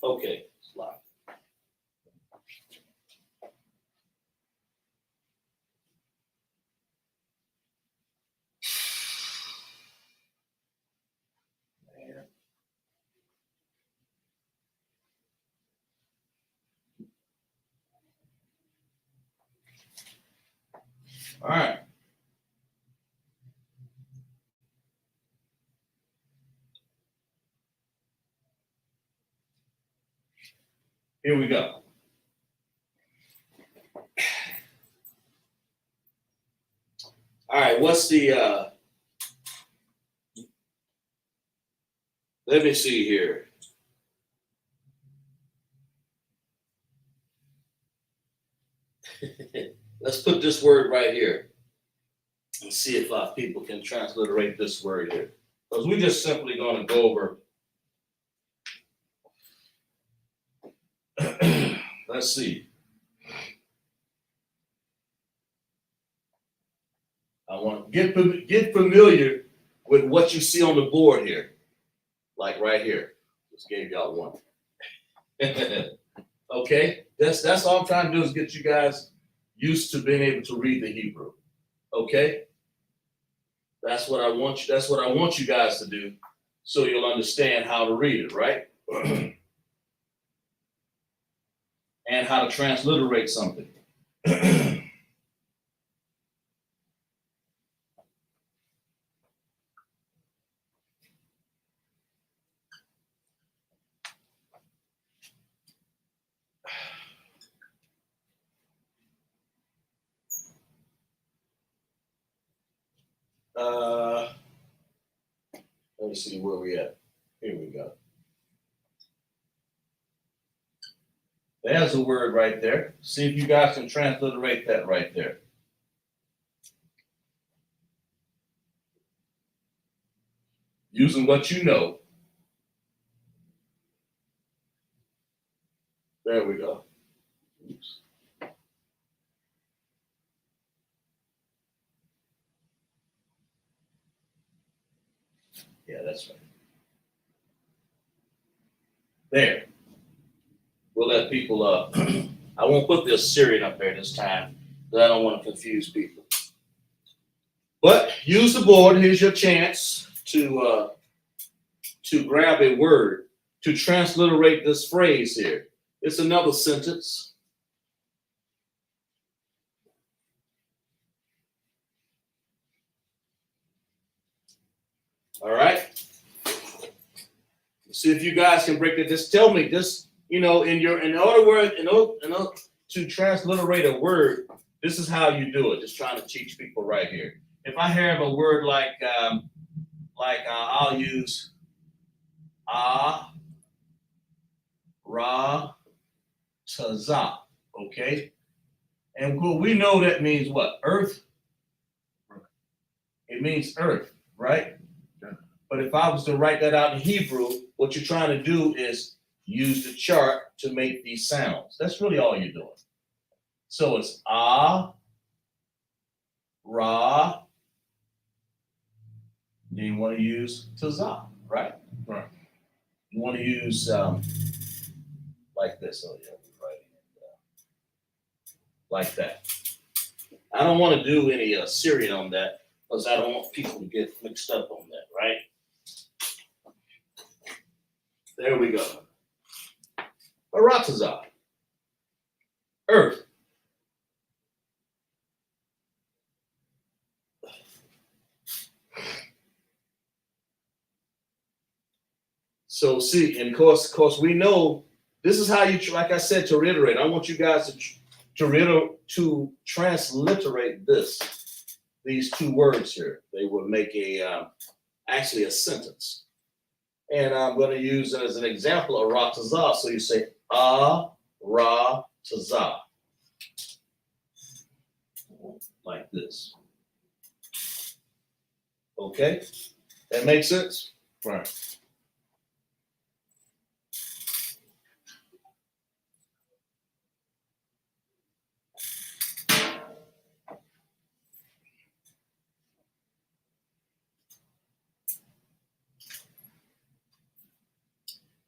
Okay, slide. Man. All right. Here we go. All right, what's the let me see here. Let's put this word right here and see if people can transliterate this word here. Because we're just simply going to go over. Let's see. I want to get familiar with what you see on the board here. Like right here. Just gave y'all one. Okay? That's all I'm trying to do is get you guys used to being able to read the Hebrew. Okay? That's what I want you guys to do so you'll understand how to read it, right? And how to transliterate something. Let me see where we at. Here we go. There's a word right there. See if you guys can transliterate that right there. Using what you know. There we go. Oops. Yeah, that's right. There. We'll let people I won't put the Assyrian up there this time because I don't want to confuse people. But use the board. Here's your chance to grab a word to transliterate this phrase here. It's another sentence. All right. See if you guys can break it. Just tell me. Just in order to transliterate a word, this is how you do it. Just trying to teach people right here. If I have a word like I'll use ra, tazah, okay? And we know that means what? Earth? It means earth, right? But if I was to write that out in Hebrew, what you're trying to do is use the chart to make these sounds. That's really all you're doing. So it's ra, then you want to use tazah, right? Right. You want to use like this. Oh yeah, right. like that. I don't want to do any Syrian on that because I don't want people to get mixed up on that, right? There we go. Aratazah, earth. So see, and of course, we know this is how you, like I said, to reiterate. I want you guys to transliterate these two words here. They will make actually a sentence. And I'm going to use it as an example, aratazah. So you say aratazah, like this. Okay, that makes sense, Right.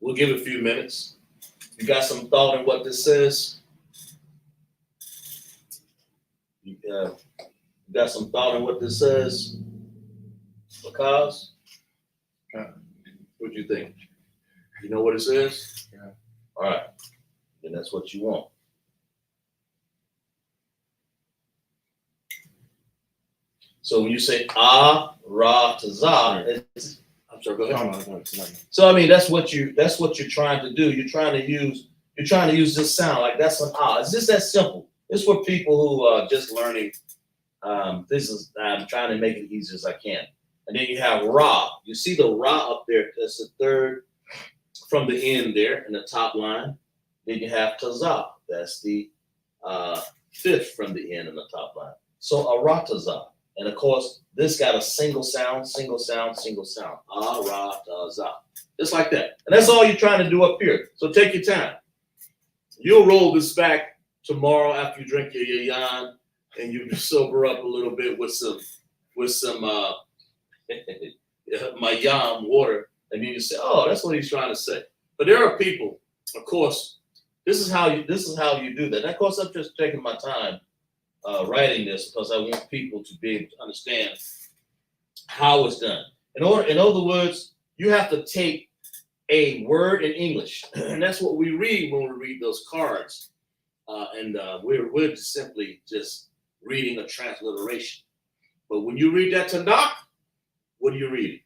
We'll give it a few minutes. You got some thought on what this says? You got some thought on what this says? Because? What do you think? You know what it says? Yeah. All right. Then that's what you want. So when you say aratazah, I'm sorry, go ahead. No. So I mean that's what you're trying to do. You're trying to use this sound like that's an ah. It's just that simple. It's for people who are just learning. I'm trying to make it easy as I can. And then you have ra. You see the ra up there. That's the third from the end there in the top line. Then you have tazah. That's the fifth from the end in the top line. So aratazah. And of course, this got a single sound, single sound, single sound. Aratazah. Just like that. And that's all you're trying to do up here. So take your time. You'll roll this back tomorrow after you drink your yayan and you sober up a little bit with some mayam water, and then you say, "Oh, that's what he's trying to say." But there are people, of course. This is how you do that. And of course, I'm just taking my time writing this because I want people to be able to understand how it's done. In other words, you have to take a word in English, and that's what we read when we read those cards. We're just simply just reading a transliteration. But when you read that Tanakh, what are you reading?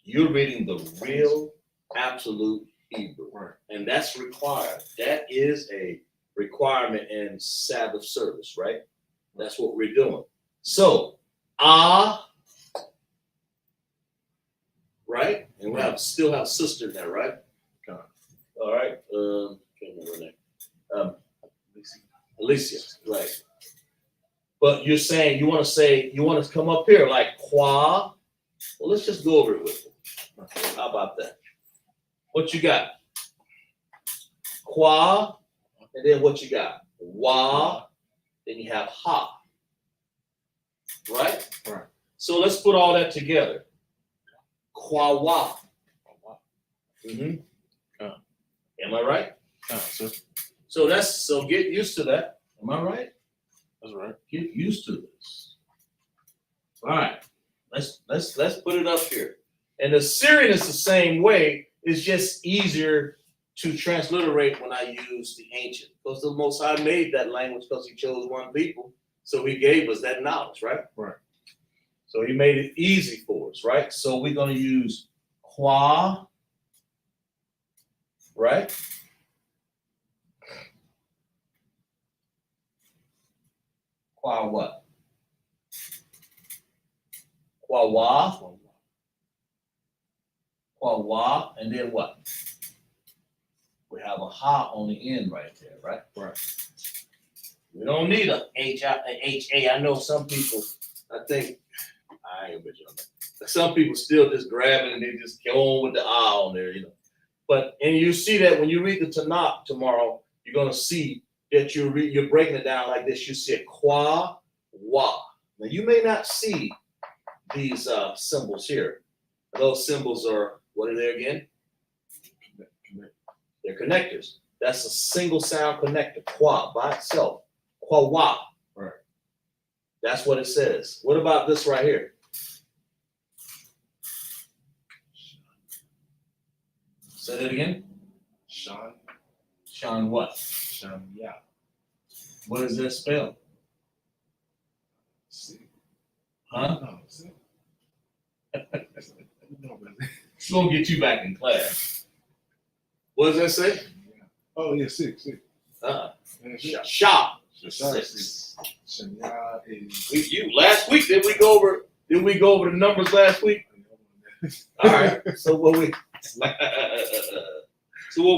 You're reading the real, absolute Hebrew, and that's required. That is a requirement in Sabbath service, right? That's what we're doing. So, right? And we still have sister there, right? Okay. All right. Can't remember her name. Alicia, right? But you're saying you want to come up here like qua. Well, let's just go over it with them. How about that? What you got? Qua, and then what you got? Wa, then you have ha. Right? Right. So let's put all that together. Qua wa. Mm-hmm. Am I right? So get used to that. Am I right? That's right. Get used to this. All right. Let's put it up here. And the Syrian is the same way. It's just easier to transliterate when I use the ancient. Because the Most High made that language because he chose one people. So he gave us that knowledge, right? Right. So he made it easy for us, right? So we're going to use qua, right? Qua what? Qua wa. Qua wa, and then what? We have a ha on the end right there, right? Right. We don't need a H-A. I know some people, I think, I ain't with you on that. Some people still just grab it and they just go on with the ah on there, you know. And you see that when you read the Tanakh tomorrow, you're going to see that you're breaking it down like this. You see a qua, wa. Now, you may not see these symbols here. Those symbols are, what are they again? They're connectors. That's a single sound connector. Qua by itself. Qua. Right. That's what it says. What about this right here? Say that again. Sean. Sean what? Sean. Yeah. What is that spell? See. Huh? No, see. No, brother. It's gonna get you back in class. What does that say? Oh yeah, six. Shop. Shah Six. Shania is. Last week did we go over the numbers last week? All right. So what we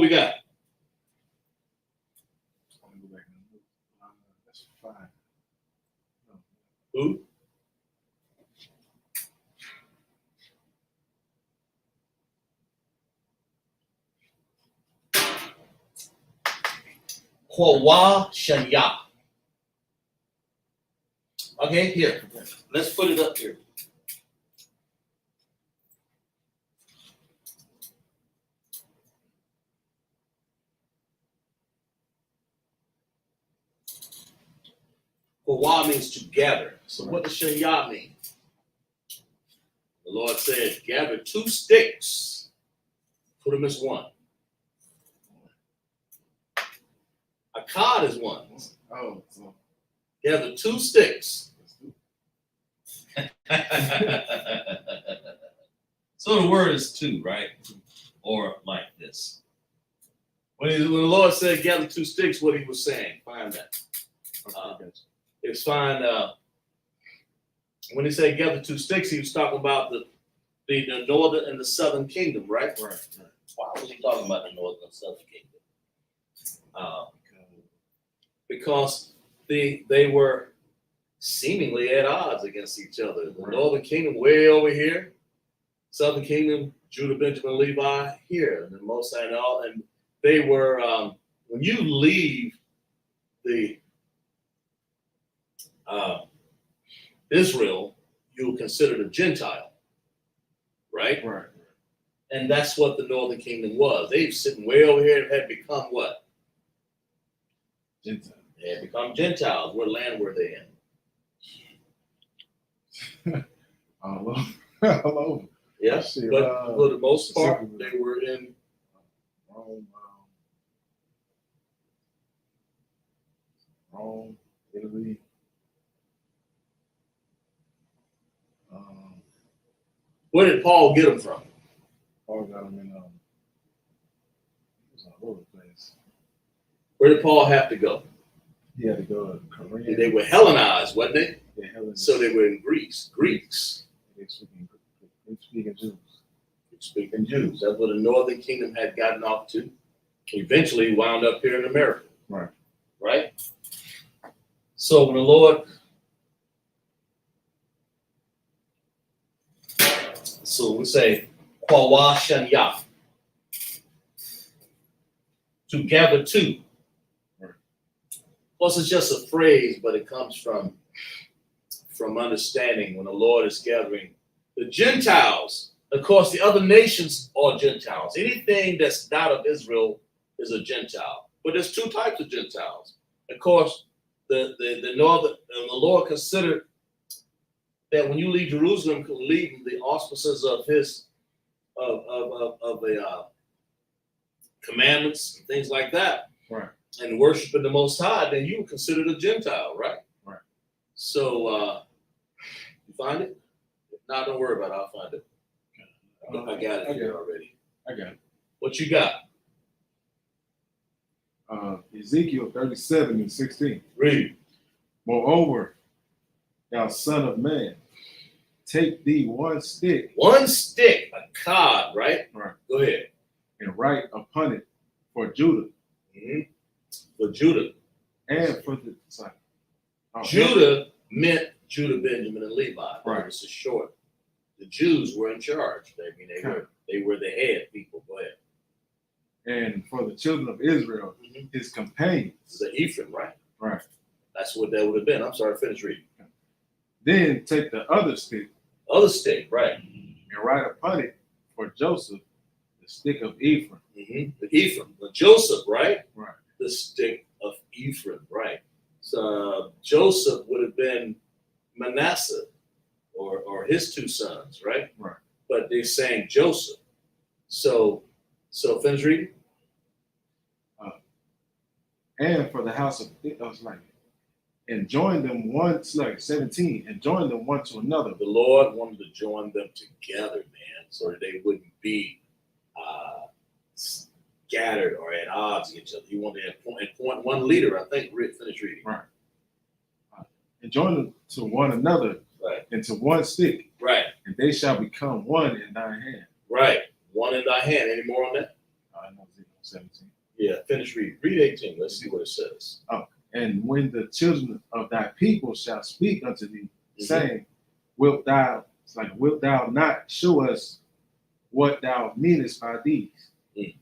got? That's fine. Who? Kwa Shanya. Okay, here. Let's put it up here. Kwa means to gather. So what does Shanya mean? The Lord said, gather 2 sticks, put them as one. A cod is one. Oh, so Gather 2 sticks. So the word is 2, right? Or like this. When the Lord said gather 2 sticks, what he was saying, find that. It's fine. When he said gather 2 sticks, he was talking about the northern and the southern kingdom, right? Right. Why was he talking about the northern and southern kingdom? Because they were seemingly at odds against each other. The northern kingdom way over here, southern kingdom, Judah, Benjamin, Levi here, and the Most High and all. And they were when you leave the Israel, you were considered a Gentile, right? Right. And that's what the northern kingdom was. They were sitting way over here and had become what? Gentile. They had become Gentiles. What land were they in? All over. Yes, Shit, but for the most part, specifically- they were in Rome, Italy. Where did Paul get them from? Paul got them in. It was all over the place. Where did Paul have to go? He had to go to Korea. They were Hellenized, wasn't they? They Hellenes. So they were in Greece. Greeks. They speaking Jews. Speaking Jews. That's where the northern kingdom had gotten off to. Eventually wound up here in America. Right. Right? So when the Lord, so we say, Kwawa Shanya, to gather 2. Right. Plus, it's just a phrase, but it comes from understanding when the Lord is gathering the Gentiles. Of course, the other nations are Gentiles. Anything that's not of Israel is a Gentile. But there's 2 types of Gentiles. Of course, the northern, the Lord considered that when you leave Jerusalem, leaving the auspices of his the commandments and things like that, Right. and worshiping the Most High, then you were considered a Gentile, right? Right. So you find it? If not, don't worry about it. I'll find it. I got it here already. I got it. What you got? Ezekiel 37:16. Read. Moreover, thou son of man, take thee 1 stick. 1 stick, a cod, right? Right. Go ahead. And write upon it for Judah For Judah. and for the Judah meant Judah, Benjamin, and Levi. Right. This is short. The Jews were in charge. I mean, they were the head people. Go ahead. and for the children of Israel, his companions. This is the Ephraim, right? Right. That's what that would have been. I'm sorry, finish reading. Then take the other stick Other stick, right? and write upon it for Joseph, the stick of Ephraim. The Ephraim, the Joseph, right? the stick of Ephraim, right? So Joseph would have been Manasseh or his two sons, right? Right. But they're saying Joseph. So finish reading. And for the house of and join them one, 17, and join them one to another. The Lord wanted to join them together, man, so that they wouldn't be scattered or at odds against each other. He wanted to appoint one leader. I think. Finish reading. Right. And join them to one another, Right. into one stick, Right. and they shall become one in thy hand. Right. One in thy hand. Any more on that? No, 17. Yeah. Finish reading. Read 18. Let's see what it says. And when the children of thy people shall speak unto thee, Mhm. saying, wilt thou not show us what thou meanest by these? Mm.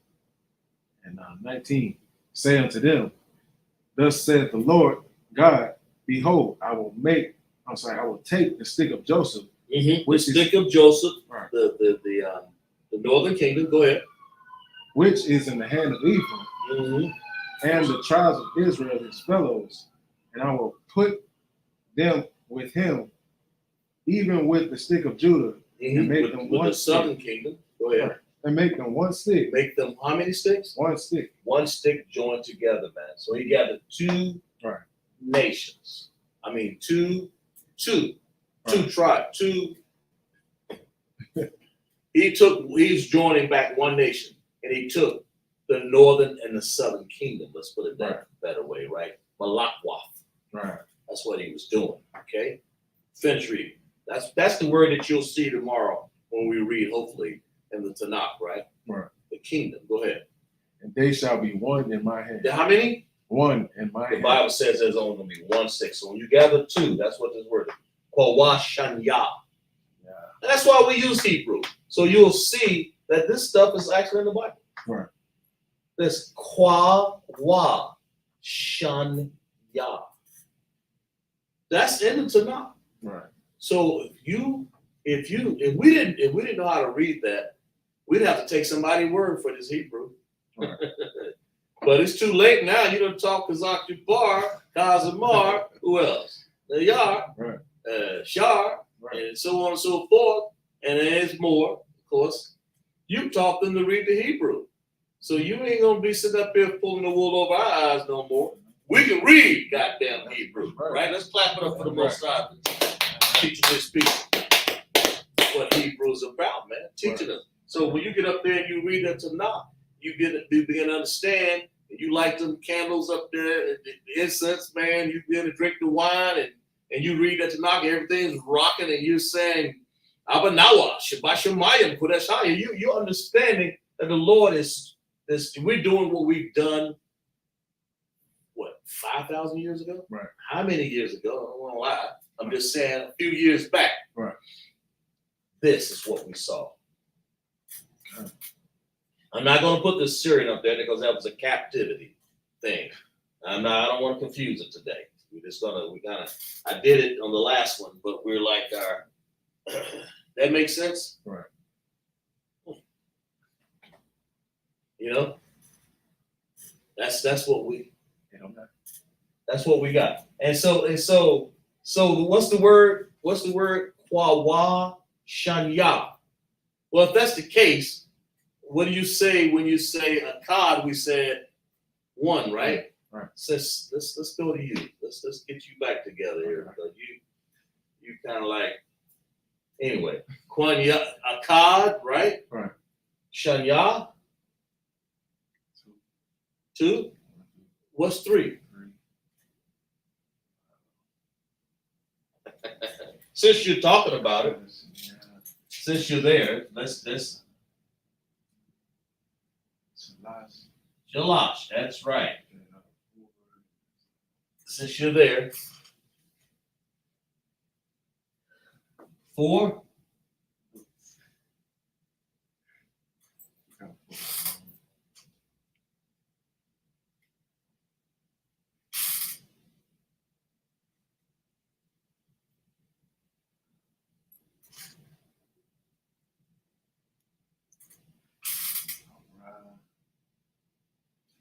And 19, say unto them, thus saith the Lord God, behold, I will take the stick of Joseph, Mm-hmm. Which The is- stick of Joseph, Right. the northern kingdom. Go ahead. which is in the hand of Ephraim, Mm-hmm. and the tribes of Israel his fellows, and I will put them with him, even with the stick of Judah, and make them With one the southern kingdom. Go ahead. Right. and make them one stick, Make them how many sticks? one stick. One stick joined together, man. So he gathered two Right. nations. I mean, two Right. tribes, two. He's joining back one nation, and he took the northern and the southern kingdom. Let's put it that Right. better way, right? Malakwath. Right. That's what he was doing. Okay. Finish reading. That's the word that you'll see tomorrow when we read, hopefully, in the Tanakh, right? Right. The kingdom. Go ahead. And they shall be one in my hand. How many? One in my The hand. Bible says there's only going to be one stick. So when you gather two, that's what this word is. Qawashanya. Yeah. And that's why we use Hebrew. So you'll see that this stuff is actually in the Bible. Right. This Qawashanya. That's in the Tanakh. Right. So if we didn't know how to read that, we'd have to take somebody's word for this Hebrew. Right. But it's too late now. You don't talk Kazakh Bar, Kazamar, who else? The Yar, Right. Shar, Right. and so on and so forth. And there's more, of course. You taught them to read the Hebrew. So you ain't gonna be sitting up here pulling the wool over our eyes no more. We can read goddamn Hebrew, right? Let's clap it up for the Most High. Teaching this people what Hebrew is about, man. Teaching them. So when you get up there and you read that Tanakh, you begin to understand. And you light them candles up there, the incense, man. You begin to drink the wine, and you read that Tanakh, everything's rocking, and you're saying, Abanawa, Shabbat Shemayim, Qadash. You're understanding that the Lord is this. We're doing what we've done. What, 5,000 years ago? Right. How many years ago? I don't want to lie. I'm just saying a few years back. Right. This is what we saw. Okay. I'm not going to put the Syrian up there because that was a captivity thing. I don't want to confuse it today. I did it on the last one, but we're like that makes sense? Right. You know? That's what we Yeah, okay. That's what we got. And so what's the word? Kwawa shanya. Well, if that's the case, what do you say when you say a cod? We said one, right? Right. Let's go to you. Let's get you back together here because you kind of like anyway. Kwanya a cod, right? Right. Shanya. Two. What's three? Since you're talking about it, since you're there, let's Shalash, that's right. Since you're there. 4.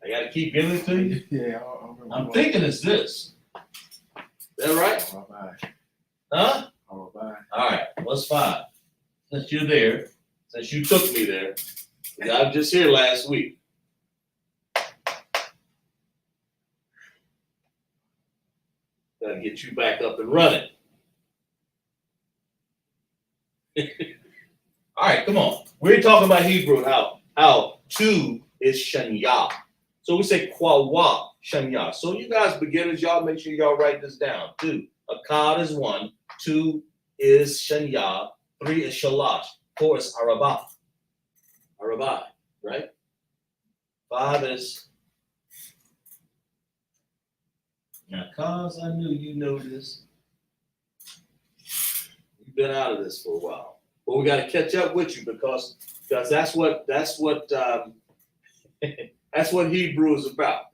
I gotta keep giving it to you. Yeah, I remember. I'm thinking it's this. Is that right? All right. Huh? All right. All right, what's 5? Since you're there, since you took me there, I was just here last week. Gotta get you back up and running. All right, come on. We're talking about Hebrew and how 2 is shanya. So we say kwawa shanya. So you guys beginners, y'all make sure y'all write this down. 2. Akkad is 1. 2 is shanya. 3 is shalash. 4 is arabah. Arabah, right? 5 is. Now, cause I knew you know this. You've been out of this for a while. But we got to catch up with you because that's what that's what Hebrew is about,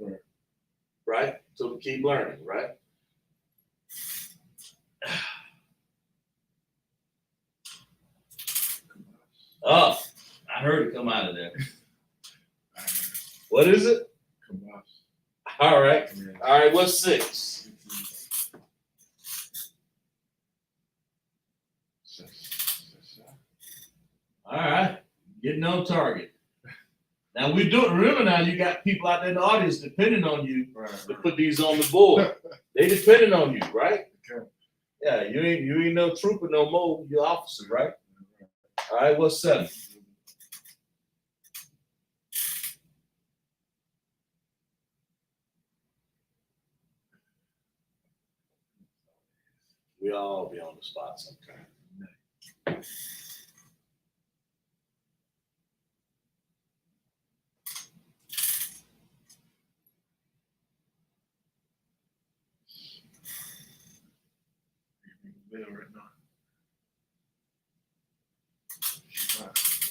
right? So we keep learning, right? Oh, I heard it come out of there. What is it? All right, all right. What's 6? All right, getting on target. Now we do it. Remember, now you got people out there in the audience depending on you to put these on the board. They depending on you, right? Okay. Yeah, you ain't no trooper no more. You're officer, right? All right, what's 7? We all be on the spot sometime.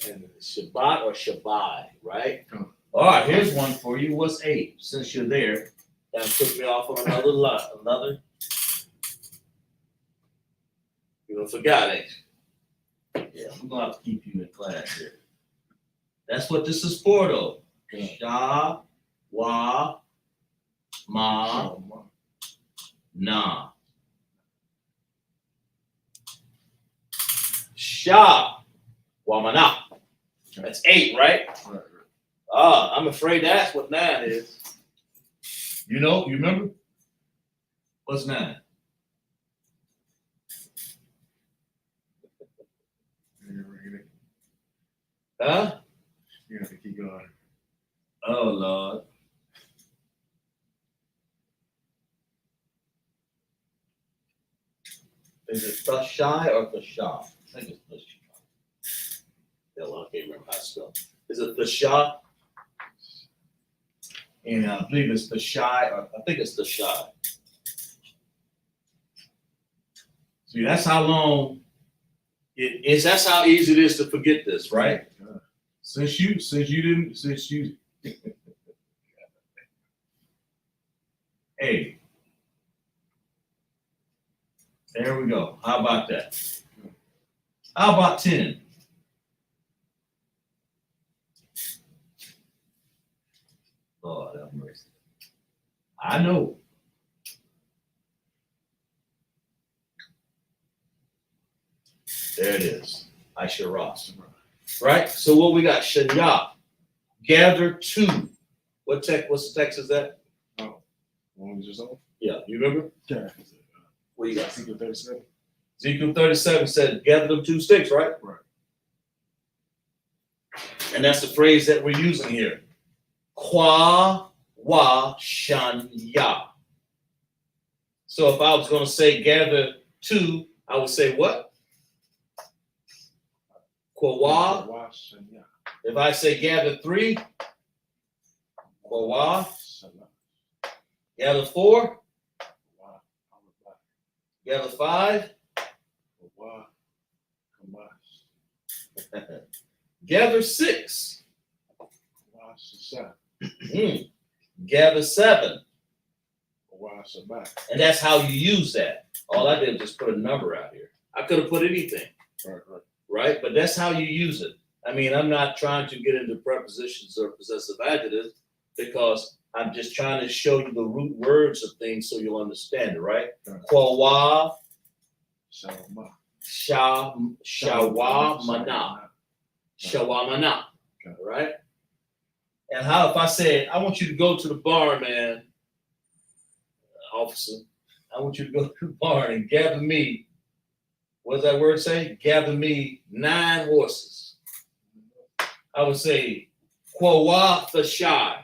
And Shabbat or Shabbai, right? All right, here's one for you. What's 8? Since you're there, that took me off on another line. Another. You don't forgot, ain't you? Yeah, we're gonna have to keep you in class here. That's what this is for, though. Sha, wa, ma, na. Sha, wa, ma, na. That's 8, right? Ah, I'm afraid that's what 9 is. You know, you remember? What's 9? Huh? You have to keep going. Oh, Lord. Is it Thashai or Thashah? I think it's Thashah. Yeah, well, I can't remember how to spell. Is it Thashah? And I believe it's Thashai, or I think it's Thashai. See, that's how long it is. That's how easy it is to forget this, right? Since you hey, there we go. How about that? How about 10? Lord have mercy. I know. There it is. Asherah. Right? So what we got? Shanya. Gather 2. What's the text is that? Oh, one was just on? Yeah, you remember? Yeah. What you got? Ezekiel 37. Ezekiel 37 said, gather them 2 sticks, right? Right. And that's the phrase that we're using here. Kwa wa shanya. So if I was going to say gather 2, I would say what? Kwa wa. If I say gather 3, kwa wa. Gather 4. Gather 5. Gather 6. Gather 7. And that's how you use that. All I did was just put a number out here. I could have put anything. Right? But that's how you use it. I mean, I'm not trying to get into prepositions or possessive adjectives. because I'm just trying to show you the root words of things so you'll understand it, right? Right. Kwawa, Shalom. shawamana. Shawamana. Okay. Right? And how if I said, I want you to go to the barn, man, officer, I want you to go to the barn and gather me, what does that word say? Gather me 9 horses. I would say, Kwawa Thashai.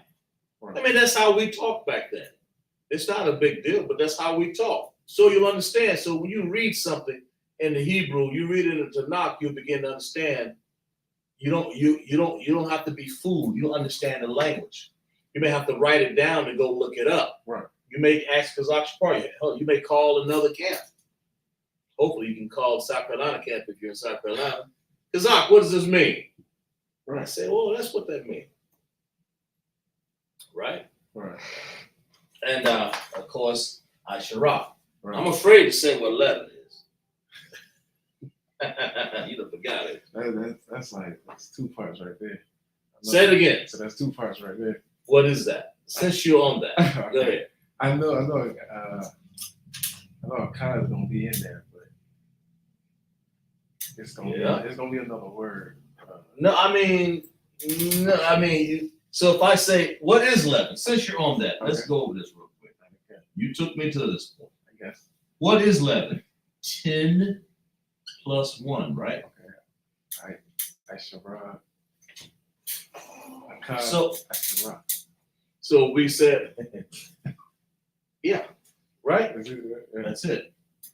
I mean, that's how we talk back then. It's not a big deal, but that's how we talk. So you'll understand. So when you read something in the Hebrew, you read it in the Tanakh, you'll begin to understand. You don't have to be fooled. You understand the language. You may have to write it down and go look it up. Right. You may ask Kazakh party. You may call another camp. Hopefully you can call South Carolina camp if you're in South Carolina. Kazakh, what does this mean? Right. I say, well, that's what that means. Right? Right. And of course, Asherah. Right. I'm afraid to say what 11 is. You done forgot it. That's 2 parts right there. Say it again. So that's 2 parts right there. What is that? Since you're on that, go ahead. I know. I know Kyle is gonna be in there, but it's gonna be another word. So if I say, what is 11? Since you're on that, let's Okay. go over this real quick. Okay. You took me to this point. I guess. What is 11? 10 plus 1, right? Okay. Asherah. Akkad, So- Asherah. So we said, yeah, right? Is it? Yeah. That's it.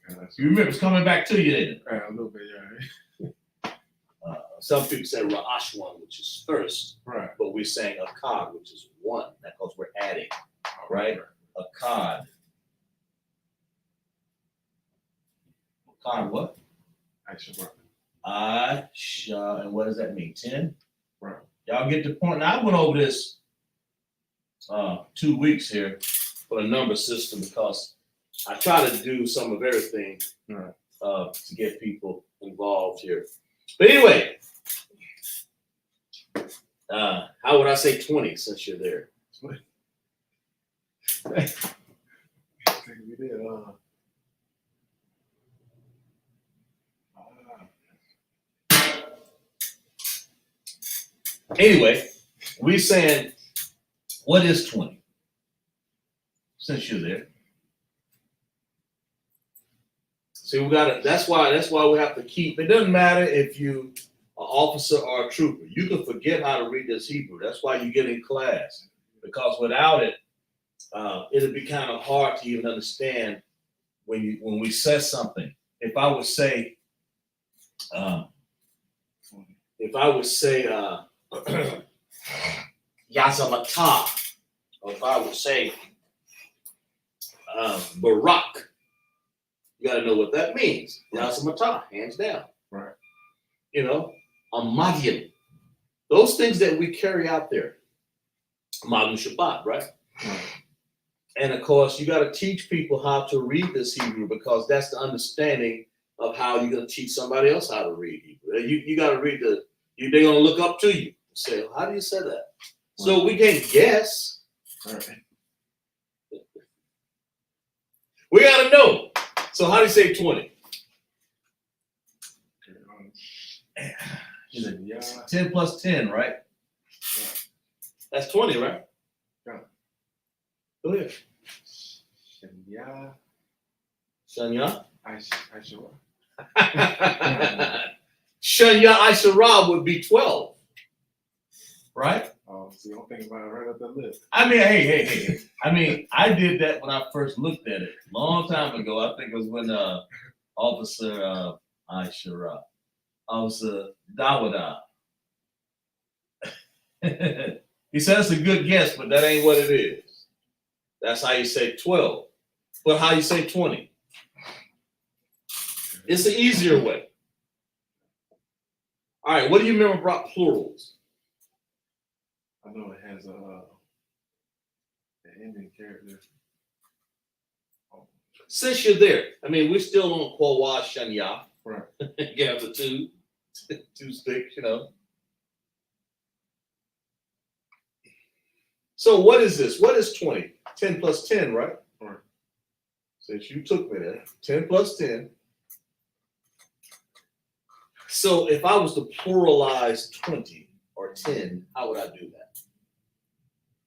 Yeah, that's You remember, it's coming back to you, ain't it? right, a little bit, yeah. Some people say Lashawan, which is first, Right. but we're saying Akkad, which is 1, because we're adding, right? Akkad. Akkad what? Asherah. And what does that mean? 10? Right. Y'all get the point. Now I went over this 2 weeks here for the number system because I try to do some of everything Right. to get people involved here. But anyway, how would I say 20 since you're there? I think we did. Anyway, we're saying, what is 20? Since you're there. See, we got to, that's why we have to keep, it doesn't matter if you an officer or a trooper. You can forget how to read this Hebrew. That's why you get in class. Because without it, it'll be kind of hard to even understand when we say something. If I would say, Yazamata, or if I would say Barak, you got to know what that means. Yazamata, hands down. Right. You know, Madian. Those things that we carry out there. Magu Shabbat, right? Right. And of course, you got to teach people how to read this Hebrew because that's the understanding of how you're going to teach somebody else how to read Hebrew. You got to read they're going to look up to you and say, how do you say that? Right. So we can't guess. Right. We got to know. So how do you say 20? Yeah. 10 plus 10, right? Yeah. That's 20, right? Yeah. Go ahead. Shanya. Shanya? Asherah. Shanya Asherah would be 12. Right? Oh, so you don't think about it right up that list. I mean, hey. I mean, I did that when I first looked at it. Long time ago. I think it was when Officer Asherah. Officer Dawada. He said it's a good guess, but that ain't what it is. That's how you say 12. But how you say 20? It's the easier way. All right, what do you remember about plurals? I know it has an ending character. Oh. Since you're there, I mean, we're still on Kwawa Shanya. Right. You have the two sticks, you know. So what is this? What is 20? 10 plus 10, right? Right. Since you took me there, 10 plus 10. So if I was to pluralize 20 or 10, how would I do that?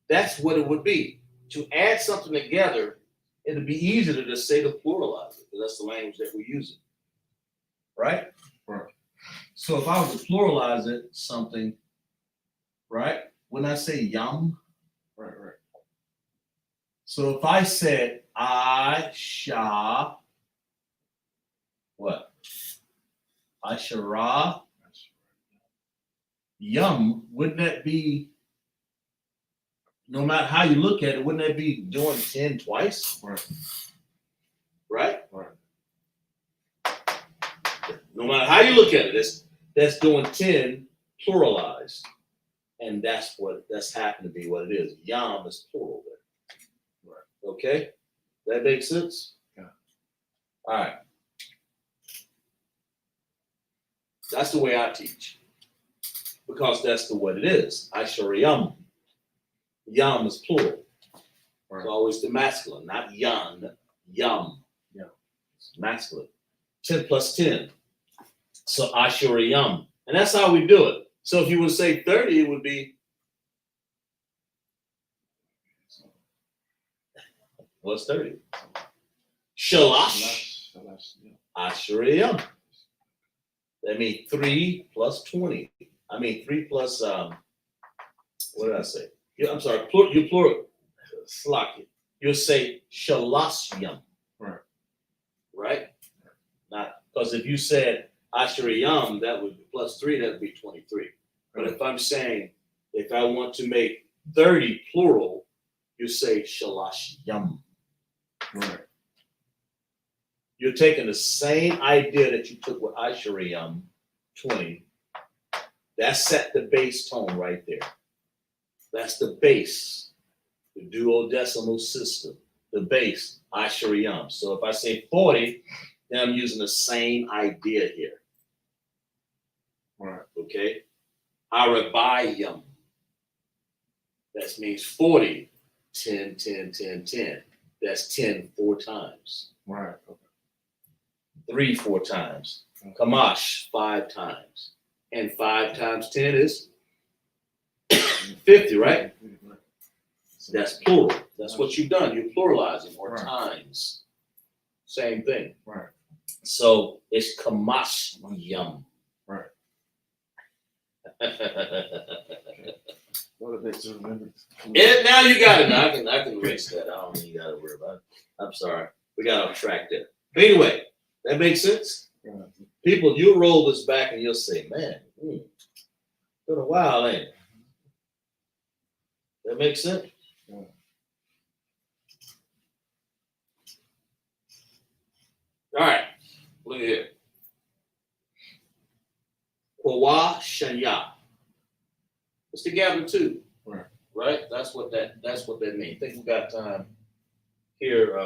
That's what it would be. To add something together, it'd be easier to just say to pluralize it, because that's the language that we're using. Right? Right. So if I was to pluralize it, something, right? When I say yum, Right. so if I said I sha, what? I shara, yum, wouldn't that be, no matter how you look at it, wouldn't that be doing 10 twice? Right. Right? Right. No matter how you look at it, that's doing 10 pluralized. And that's happened to be what it is. Yam is plural there. Right. Okay? That makes sense? Yeah. All right. That's the way I teach. Because that's what it is. Yam. Yam is plural. Right. It's always the masculine, not yan. Yum. Yeah. It's masculine. 10 plus 10. So yam. And that's how we do it. So if you would say 30, it would be, what's 30? Shalash. Yam. That means 3 plus 20. I mean 3 plus what did I say? Yeah, I'm sorry, you plural slack it. You'll say shalashyam. Right. Right? Not because if you said Asheriyam, that would be plus 3, that would be 23. But if I'm saying, if I want to make 30 plural, you say shalashyam. Right. You're taking the same idea that you took with Asheriyam 20. That set the base tone right there. That's the base, the duodecimal system, the base, Asheriyam. So if I say 40, then I'm using the same idea here. Right. Okay? Arabayam. That means 40, 10, 10, 10, 10. That's 10 4 times. Right. Okay. 3 4 times. Kamash 5 times. And 5 times 10 is 50, right? That's plural. That's what you've done. You're pluralizing, or Right. times. Same thing. Right. So it's kamash yum. Right. What are they to remember? Now you got it. Now I can erase that. I don't think you got to worry about it. I'm sorry. We got off track there. But anyway, that makes sense? Yeah. People, you'll roll this back and you'll say, man, been a while, ain't it? That makes sense? Yeah. All right. Look here. Kwawa Shanya. It's together too. Right. Right? That's what that means. I think we got time here.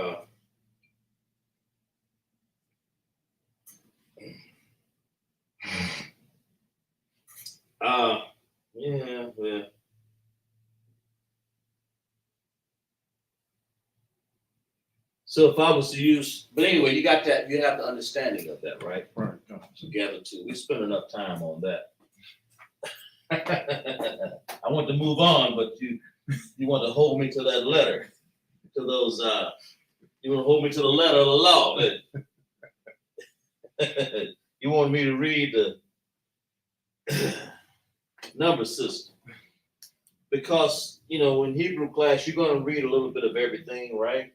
Yeah. So if I was to use, but anyway, you got that, you have the understanding of that, right? Right. Yeah. Together too. We spent enough time on that. I want to move on, but you want to hold me to that letter, to those, you want to hold me to the letter of the law. You want me to read the number system. Because, in Hebrew class, you're going to read a little bit of everything, right?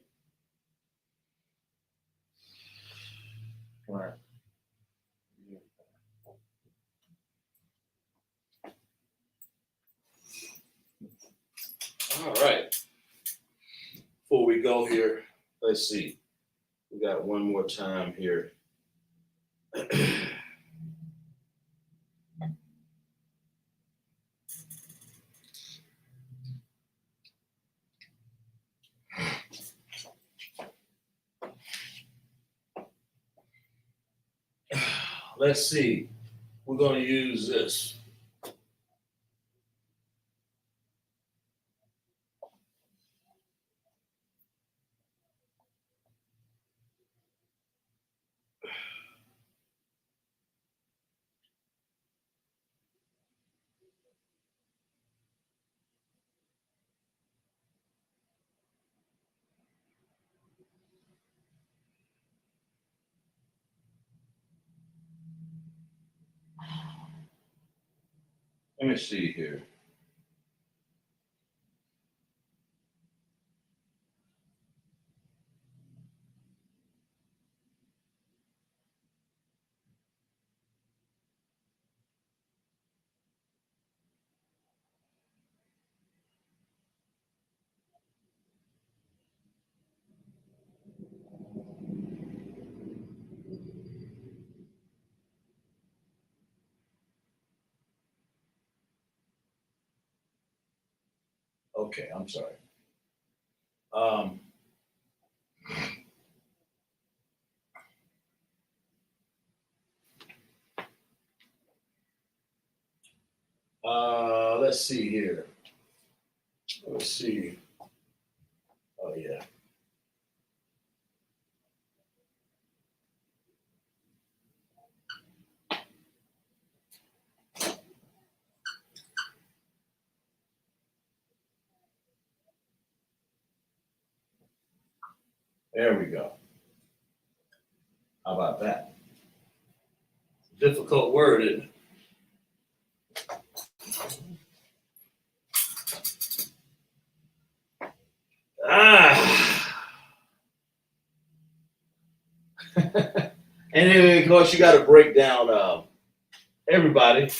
Right. All right. Before we go here, let's see. We got one more time here. Let's see. We're going to use this. Let me see here. Okay, I'm sorry. Um, let's see here. Let's see. Oh yeah. There we go. How about that? Difficult word, isn't it? Ah. And then, of course, you got to break down everybody,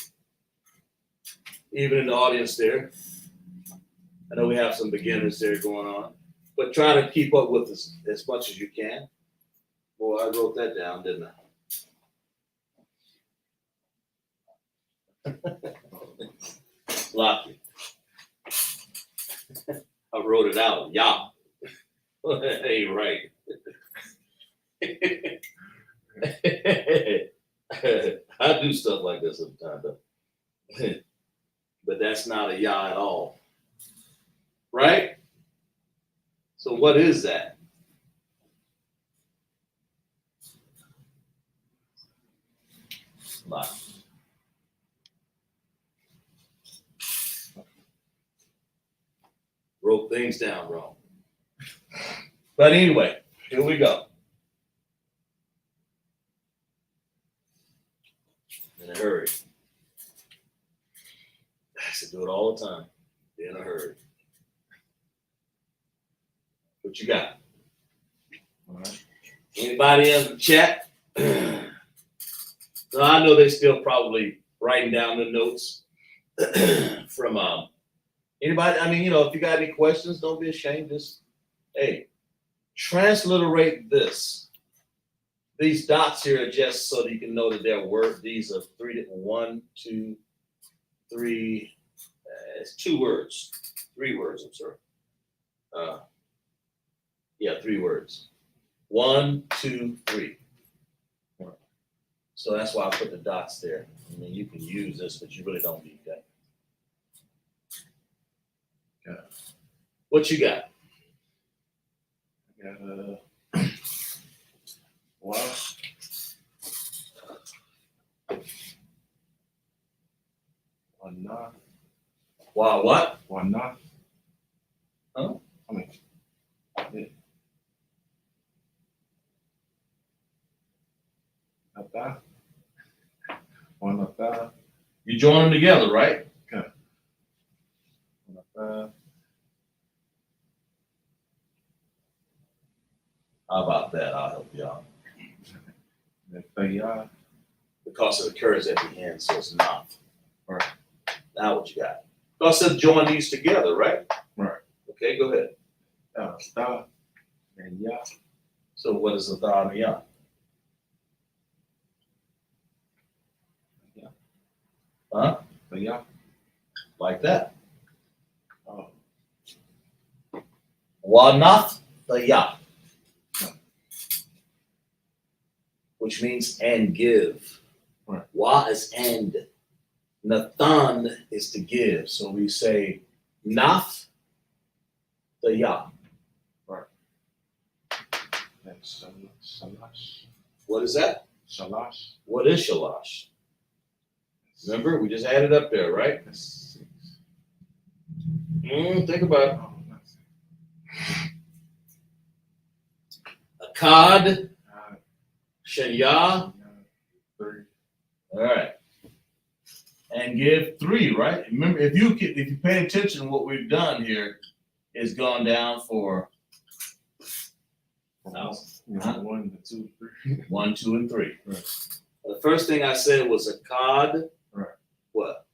even in the audience there. I know we have some beginners there going on, but try to keep up with us as much as you can. Boy, I wrote that down, didn't I? Lucky. I wrote it out. Yeah. Hey, right. I do stuff like this sometimes, but that's not a ya at all, right? So what is that? Lie. Wrote things down wrong. But anyway, here we go. In a hurry. I used to do it all the time. Be in a hurry. What you got? All right. Anybody in the chat? So I know they still probably writing down the notes from anybody. I mean, if you got any questions, don't be ashamed. Just hey, transliterate this. These dots here are just so that you can know that they're words. These are one, two, three. It's 2 words, 3 words. I'm sorry. Yeah, 3 words. 1, 2, 3. So that's why I put the dots there. I mean, you can use this, but you really don't need that. Okay. What you got? I got wow. Wana. Wow, what? Wana. Huh? I mean, yeah. Ata. Wanata. You join them together, right? Wanata. How about that? I'll help you out. Nataya. Because it occurs at the end, so it's not. Right. Now what you got? Because it join these together, right? Right. Okay, go ahead. Sta. And ya. So what is the thought of ya? Yeah. Huh? Ya. Like that. Oh. Wanath the ya. Which means and give. Right. Wa is and. Nathan is to give. So we say nath the ya. Right. That's Shalash. What is that? Shalash. What is shalash? Remember, we just added up there, right? That's 6. Think about it. Oh, that's Akkad, Shanya. 3. All right. and give 3, right? Remember, if you pay attention, what we've done here is gone down for Huh? 1, 2, 3. 1, 2, and 3. Right. The first thing I said was a cod. Right. What?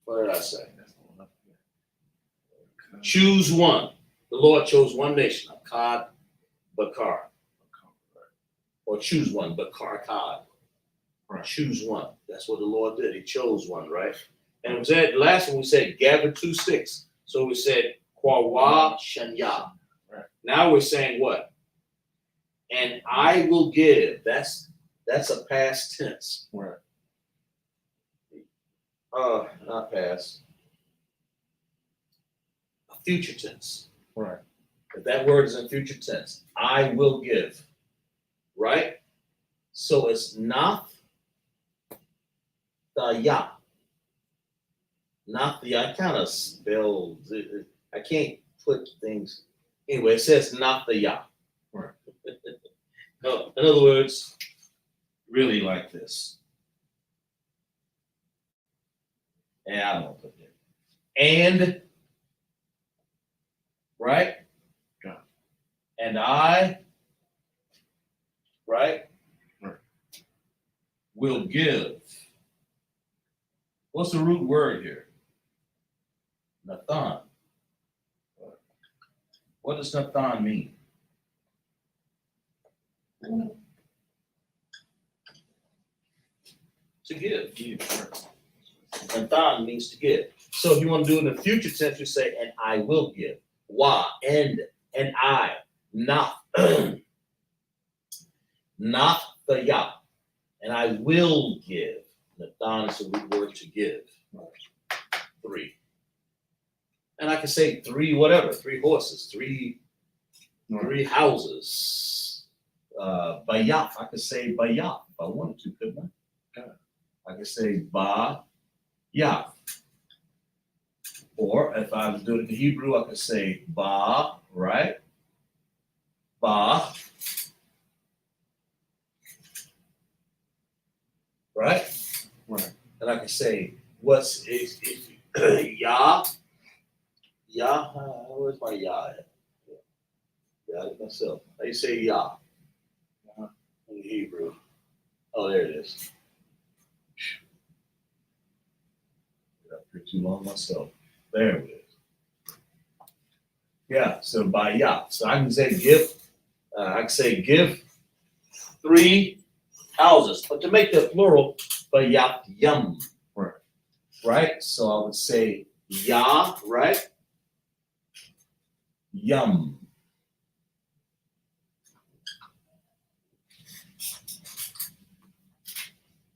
What did I say? Choose one. The Lord chose one nation, a cod, bakar. Or choose one, bakar, cod. Right. Choose one. That's what the Lord did. He chose one, right? And it was that last one we said, gather 2 sticks. So we said, kwawa shanya. Right. Now we're saying what? And I will give. That's a past tense. Right. Not past. A future tense. Right. If that word is in future tense, I will give. Right? So it's not the ya. Not the, I kind of spelled it. I can't put things. Anyway, it says not the ya. Right. No, in other words, really like this. And I don't put it. And, right? Got And I, right? Right. Will give. What's the root word here? Nathan. What does Nathan mean? To give. Nathan means to give. So if you want to do it in the future tense, you say, and I will give. Why? And I. Not. Not the ya. And I will give. Nathan is the root word to give. 3. And I can say 3 whatever, 3 horses, 3 houses. Bayaf. I could say bayaf if I wanted to, couldn't I? I could say ba yaf. Or if I was doing it in Hebrew, I could say ba, right? Ba. Right? Right. And I can say, what's is Yah? Yah, where's my Yah at? Yeah, myself. How you say Yah? In Hebrew. Oh, there it is. Been up here too long myself. There it is. Yeah, so by Yah. So I can say give 3 houses. But to make the plural, by Yah yum. Right? So I would say Yah, right? Yum.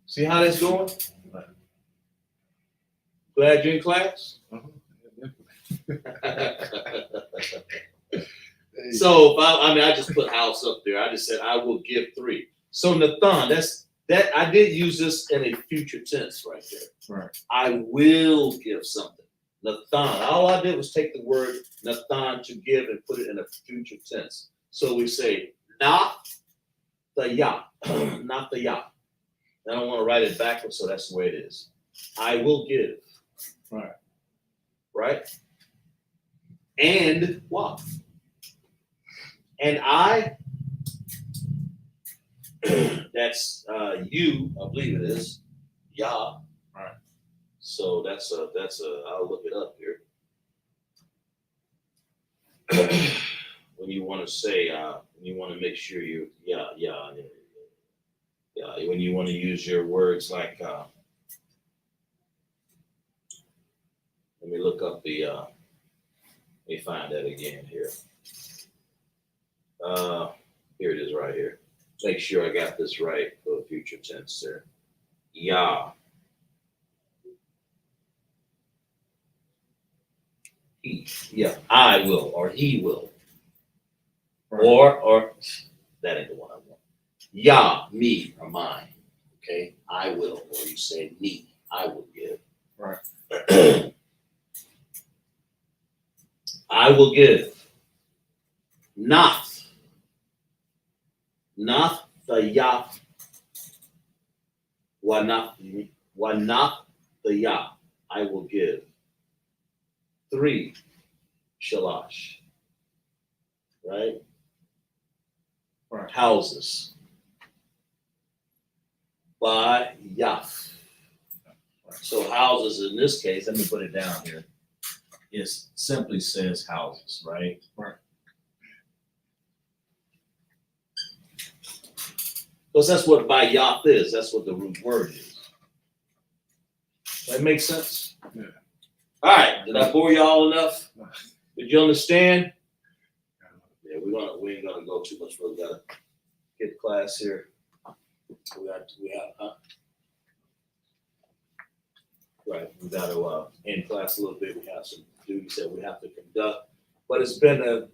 See how that's going? Glad you're in class? So I just put house up there. I just said I will give 3. So Nathan, that I did use this in a future tense right there. Right. I will give something. Nathan. All I did was take the word Nathan to give and put it in a future tense. So we say not the ya, not the ya. I don't want to write it backwards, so that's the way it is. I will give. Right. Right? And what? And I, that's you, I believe it is, Yah. Right. So that's a, I'll look it up here. When you want to say, when you want to make sure you, yeah, when you want to use your words like, let me look up the, let me find that again here. Here it is right here. Make sure I got this right for the future tense there. Yah. He, yeah, I will, or he will. Right. Or that ain't the one I want. Yah, me, or mine. Okay, I will, or you say me, I will give. Right. I will give. Not the Yah. Wanathaya, I will give. 3, shalash. Right? Right. Houses. By Yaf. So houses in this case, let me put it down here. It simply says houses, right? Right. Because that's what by Yaf is. That's what the root word is. That makes sense? Yeah. All right. Did I bore y'all enough? Did you understand? Yeah, we ain't gonna go too much further. We gotta get class here. We have, right, we gotta end class a little bit. We have some duties that we have to conduct. But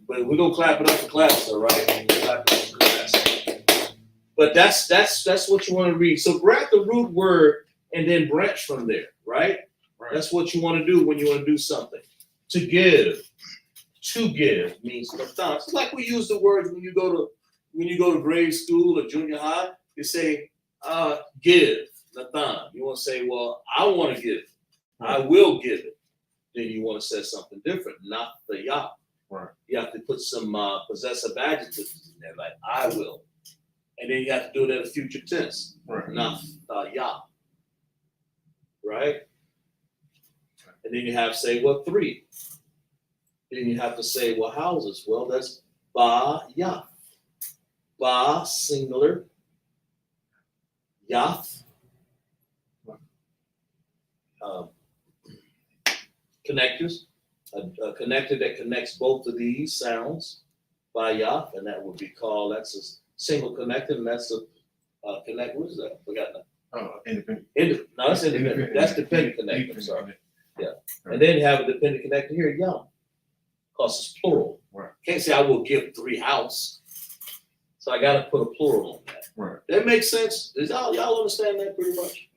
but we're gonna clap it up for class, all right? Clap it up for class. But that's what you want to read. So grab the root word and then branch from there, right? Right. That's what you want to do when you want to do something. To give means nathan. It's like we use the words when you go to grade school or junior high. You say give nathan. You want to say, well, I want to give. I will give it. Then you want to say something different, not the yah. Right. You have to put some possessive adjectives in there, like I will. And then you have to do it in the future tense. Right. Not yah. Right? And then you have to say, well, 3. Then you have to say, well, houses. Well, that's ba yah. Ba singular. Yath. Connectors. A connector that connects both of these sounds by Yah, and that would be called, that's a single connector, and that's a connect, what is that? Forgot that. Independent. No, that's independent. That's dependent connector, I'm sorry. Yeah. And then you have a dependent connector here, Yah, because it's plural. Right. Can't say I will give 3 house. So I got to put a plural on that. Right. That makes sense? Does y'all understand that pretty much?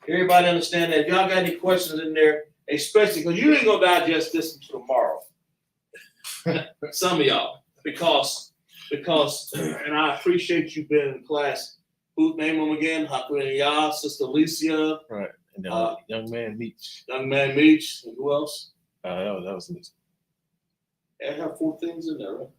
Everybody understand that? If y'all got any questions in there, especially because you ain't gonna digest this until tomorrow. Some of y'all, because, and I appreciate you being in class. Who name them again? Hakuya, Sister Alicia, Right. And then young man Meach. young man Meach, and who else? That was I have 4 things in there, right?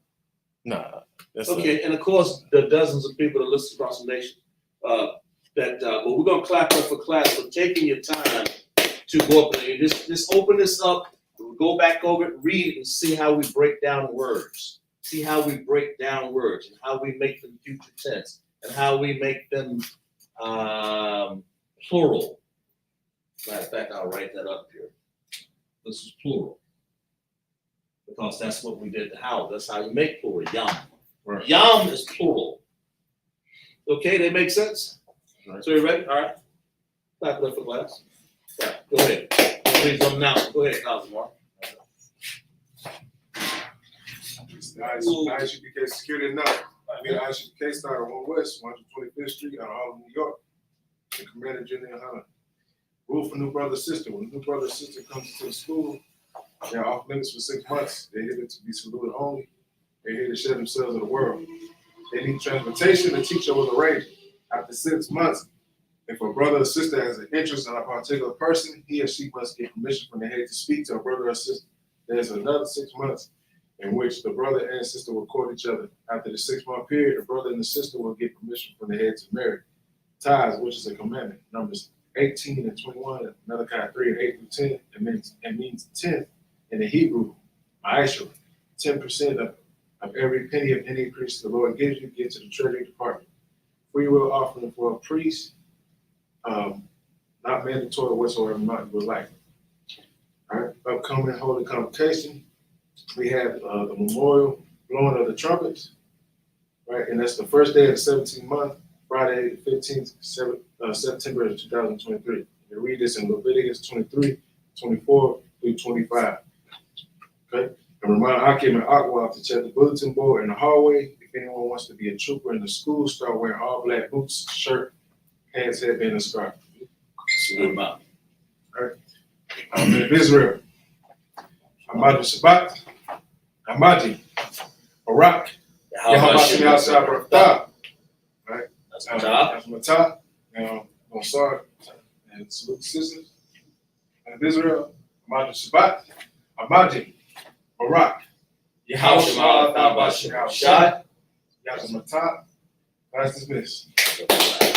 nah. That's Okay, and of course the dozens of people that listen across the nation. But we're gonna clap up for class for taking your time to go up and just open this up, go back over it, read it, and see how we break down words. See how we break down words and how we make them future tense and how we make them plural. Matter of fact, I'll write that up here. This is plural. Because that's what we did to how. That's how you make plural. Yam. Right. Yam is plural. Okay, that makes sense? Right. So you ready? All right. Clap it up for class. Yeah, go ahead. Please don't now. Go ahead, Cosmar. ISUPK Security Now. We are ISUPK started on 1 West, 125th Street, out of Harlem, New York. The Commander Junior Hunter. Rule for new brother sister. When a new brother sister comes to the school, they are off limits for 6 months. They're here to be saluted only. They're here to share themselves with the world. They need transportation. The teacher will arrange it. After 6 months, if a brother or sister has an interest in a particular person, he or she must get permission from the head to speak to a brother or sister. There's another 6 months in which the brother and sister will court each other. After the 6-month period, the brother and the sister will get permission from the head to marry. Ties, which is a commandment. Numbers 18 and 21, Malachi 3 and 8 through 10. It means 10th in the Hebrew, Ma'ashra. 10% of every penny of any increase the Lord gives you, get to the treasury department. Free will offering for a priest, not mandatory whatsoever amount you would like. All right, upcoming holy convocation, we have the memorial blowing of the trumpets, right? And that's the first day of the 17th month, Friday, the 15th September of 2023. You read this in Leviticus 23, 24 through 25. Okay? And remind Akim and Aqua to check the bulletin board in the hallway. If anyone wants to be a trooper in the school, start wearing all black boots, shirt, pants, headband, and scarf. Salute them out. All right. Men of Israel. Ahmadu Shabbat. Ahmadi. Barak. Yahabashim Yasab Raftah. Right? That's my job. That's my top. Now, on Sarge and salute the sisters. And of Israel, Ahmad Shabbat, Ahmadi, Barak, Yahushua Shabbat. Yahweh Matat. Class dismissed.